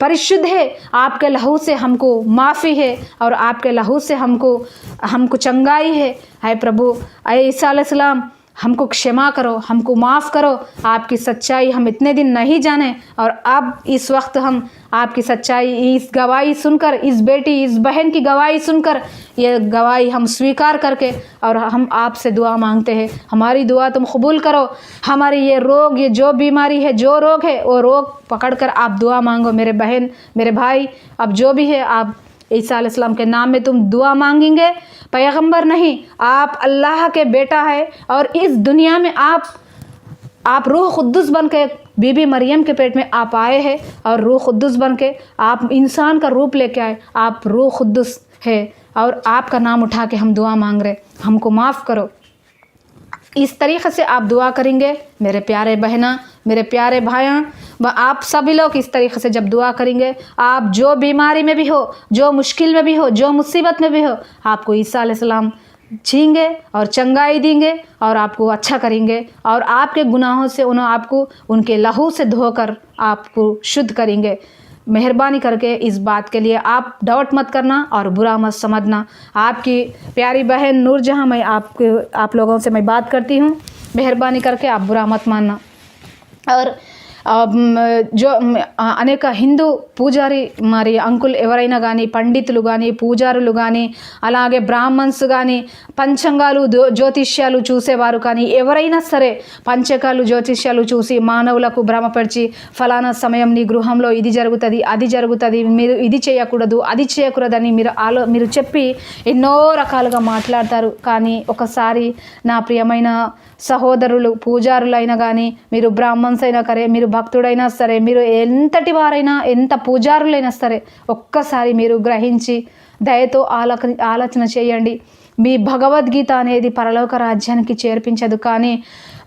परिशुद्ध है, आपके लहू से हमको माफ़ी है और आपके लहू से हमको चंगाई है. हाय प्रभु, अय ईसा अलैहिस्सलाम हमको क्षमा करो, हमको माफ़ करो. आपकी सच्चाई हम इतने दिन नहीं जाने, और अब इस वक्त हम आपकी सच्चाई, इस गवाही सुनकर, इस बेटी इस बहन की गवाही सुनकर, ये गवाही हम स्वीकार करके और हम आपसे दुआ मांगते हैं. हमारी दुआ तुम कबूल करो. हमारी ये रोग, ये जो बीमारी है, जो रोग है, वो रोग पकड़कर आप दुआ मांगो. मेरे बहन, मेरे भाई, अब जो भी है आप ईसा अलैहिस्सलाम के नाम में तुम दुआ मांगेंगे. पैगंबर नहीं, आप अल्लाह के बेटा है, और इस दुनिया में आप रूह खुद्दुस बन के बीबी मरियम के पेट में आप आए हैं, और रूह खुद्दुस बन के आप इंसान का रूप लेके आए. आप रूह खुद्दुस है, और आपका नाम उठा के हम दुआ मांग रहे, हमको माफ़ करो. इस तरीक़े से आप दुआ करेंगे मेरे प्यारे बहना, मेरे प्यारे भाइयों, व आप सभी लोग इस तरीक़े से जब दुआ करेंगे, आप जो बीमारी में भी हो, जो मुश्किल में भी हो, जो मुसीबत में भी हो, आपको ईसा अलैहिस्सलाम छींगे और चंगाई देंगे और आपको अच्छा करेंगे, और आपके गुनाहों से आपको उनके लहू से धोकर आपको शुद्ध करेंगे. मेहरबानी करके इस बात के लिए आप डाउट मत करना और बुरा मत समझना. आपकी प्यारी बहन नूरजहां, मैं आप लोगों से मैं बात करती हूँ. मेहरबानी करके आप बुरा मत मानना. और जो అనేక హిందూ పూజారి మరి అంకుల్ ఎవరైనా కానీ, పండితులు కానీ, పూజారులు కానీ, అలాగే బ్రాహ్మణ్స్ కానీ, పంచాంగాలు జ్యోతిష్యాలు చూసేవారు కానీ, ఎవరైనా సరే పంచకాలు జ్యోతిష్యాలు చూసి మానవులకు భ్రమపరిచి ఫలానా సమయం నీ గృహంలో ఇది జరుగుతుంది, అది జరుగుతుంది, మీరు ఇది చేయకూడదు, అది చేయకూడదని మీరు చెప్పి ఎన్నో రకాలుగా మాట్లాడతారు. కానీ ఒకసారి నా ప్రియమైన సహోదరులు, పూజారులైనా కానీ, మీరు బ్రాహ్మణ్స్ అయినా సరే, మీరు భక్తుడైనా సరే, మీరు ఎంతటి వారైనా, ఎంత పూజారులైనా సరే, ఒక్కసారి మీరు గ్రహించి దయతో ఆలోచన చేయండి. మీ భగవద్గీత అనేది పరలోక రాజ్యానికి చేర్పించదు, కానీ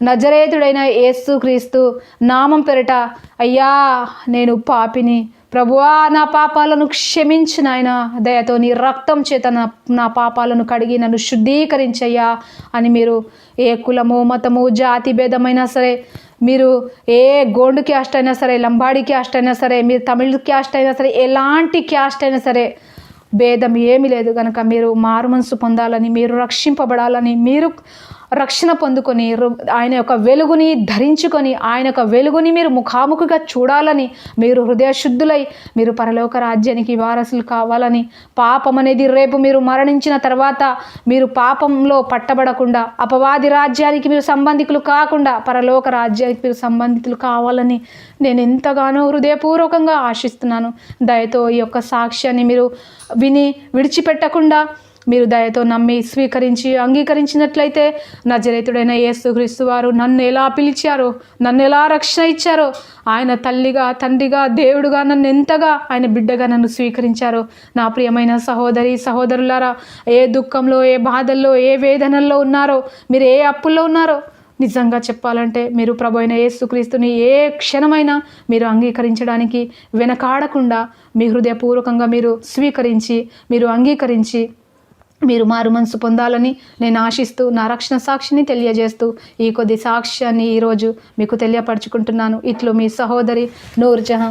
నజరేతుడైన యేసుక్రీస్తు నామం పెరట, అయ్యా నేను పాపిని, ప్రభువా నా పాపాలను క్షమించు నాయనా, దయతో నీ రక్తం చేత నా పాపాలను కడిగి నన్ను శుద్ధీకరించయ్యా అని మీరు ఏ కులము, మతము, జాతి భేదమైనా సరే, మీరు ఏ గోండు క్యాస్ట్ అయినా సరే, లంబాడి క్యాస్ట్ అయినా సరే, మీరు తమిళ్ క్యాస్ట్ అయినా సరే, ఎలాంటి క్యాస్ట్ అయినా సరే, భేదం ఏమీ లేదు. కనుక మీరు మారు మనసు పొందాలని, మీరు రక్షింపబడాలని, మీరు రక్షణ పొందుకొని ఆయన యొక్క వెలుగుని ధరించుకొని, ఆయన యొక్క వెలుగుని మీరు ముఖాముఖిగా చూడాలని, మీరు హృదయ శుద్ధులై మీరు పరలోక రాజ్యానికి వారసులు కావాలని, పాపం అనేది రేపు మీరు మరణించిన తర్వాత మీరు పాపంలో పట్టబడకుండా, అపవాది రాజ్యానికి మీరు సంబంధికులు కాకుండా, పరలోక రాజ్యానికి మీరు సంబంధితులు కావాలని నేను ఎంతగానో హృదయపూర్వకంగా ఆశిస్తున్నాను. దయతో ఈ యొక్క సాక్ష్యాన్ని మీరు విని విడిచిపెట్టకుండా మీరు దయతో నమ్మి స్వీకరించి అంగీకరించినట్లయితే, నజరేతుడైన యేసుక్రీస్తు వారు నన్ను ఎలా పిలిచారో, నన్ను ఎలా రక్షణ ఇచ్చారో, ఆయన తల్లిగా, తండ్రిగా, దేవుడుగా నన్ను ఎంతగా ఆయన బిడ్డగా నన్ను స్వీకరించారో, నా ప్రియమైన సహోదరులారా, ఏ దుఃఖంలో, ఏ బాధల్లో, ఏ వేదనల్లో ఉన్నారో, మీరు ఏ అప్పుల్లో ఉన్నారో, నిజంగా చెప్పాలంటే మీరు ప్రభు అయిన యేసుక్రీస్తుని ఏ క్షణమైనా మీరు అంగీకరించడానికి వెనకాడకుండా మీ హృదయపూర్వకంగా మీరు స్వీకరించి, మీరు అంగీకరించి మీరు మారు మనసు పొందాలని నేను ఆశిస్తూ, నా రక్షణ సాక్షిని తెలియజేస్తూ ఈ కొద్ది సాక్ష్యాన్ని ఈరోజు మీకు తెలియపరచుకుంటున్నాను. ఇట్లు మీ సహోదరి నూర్జహాన్.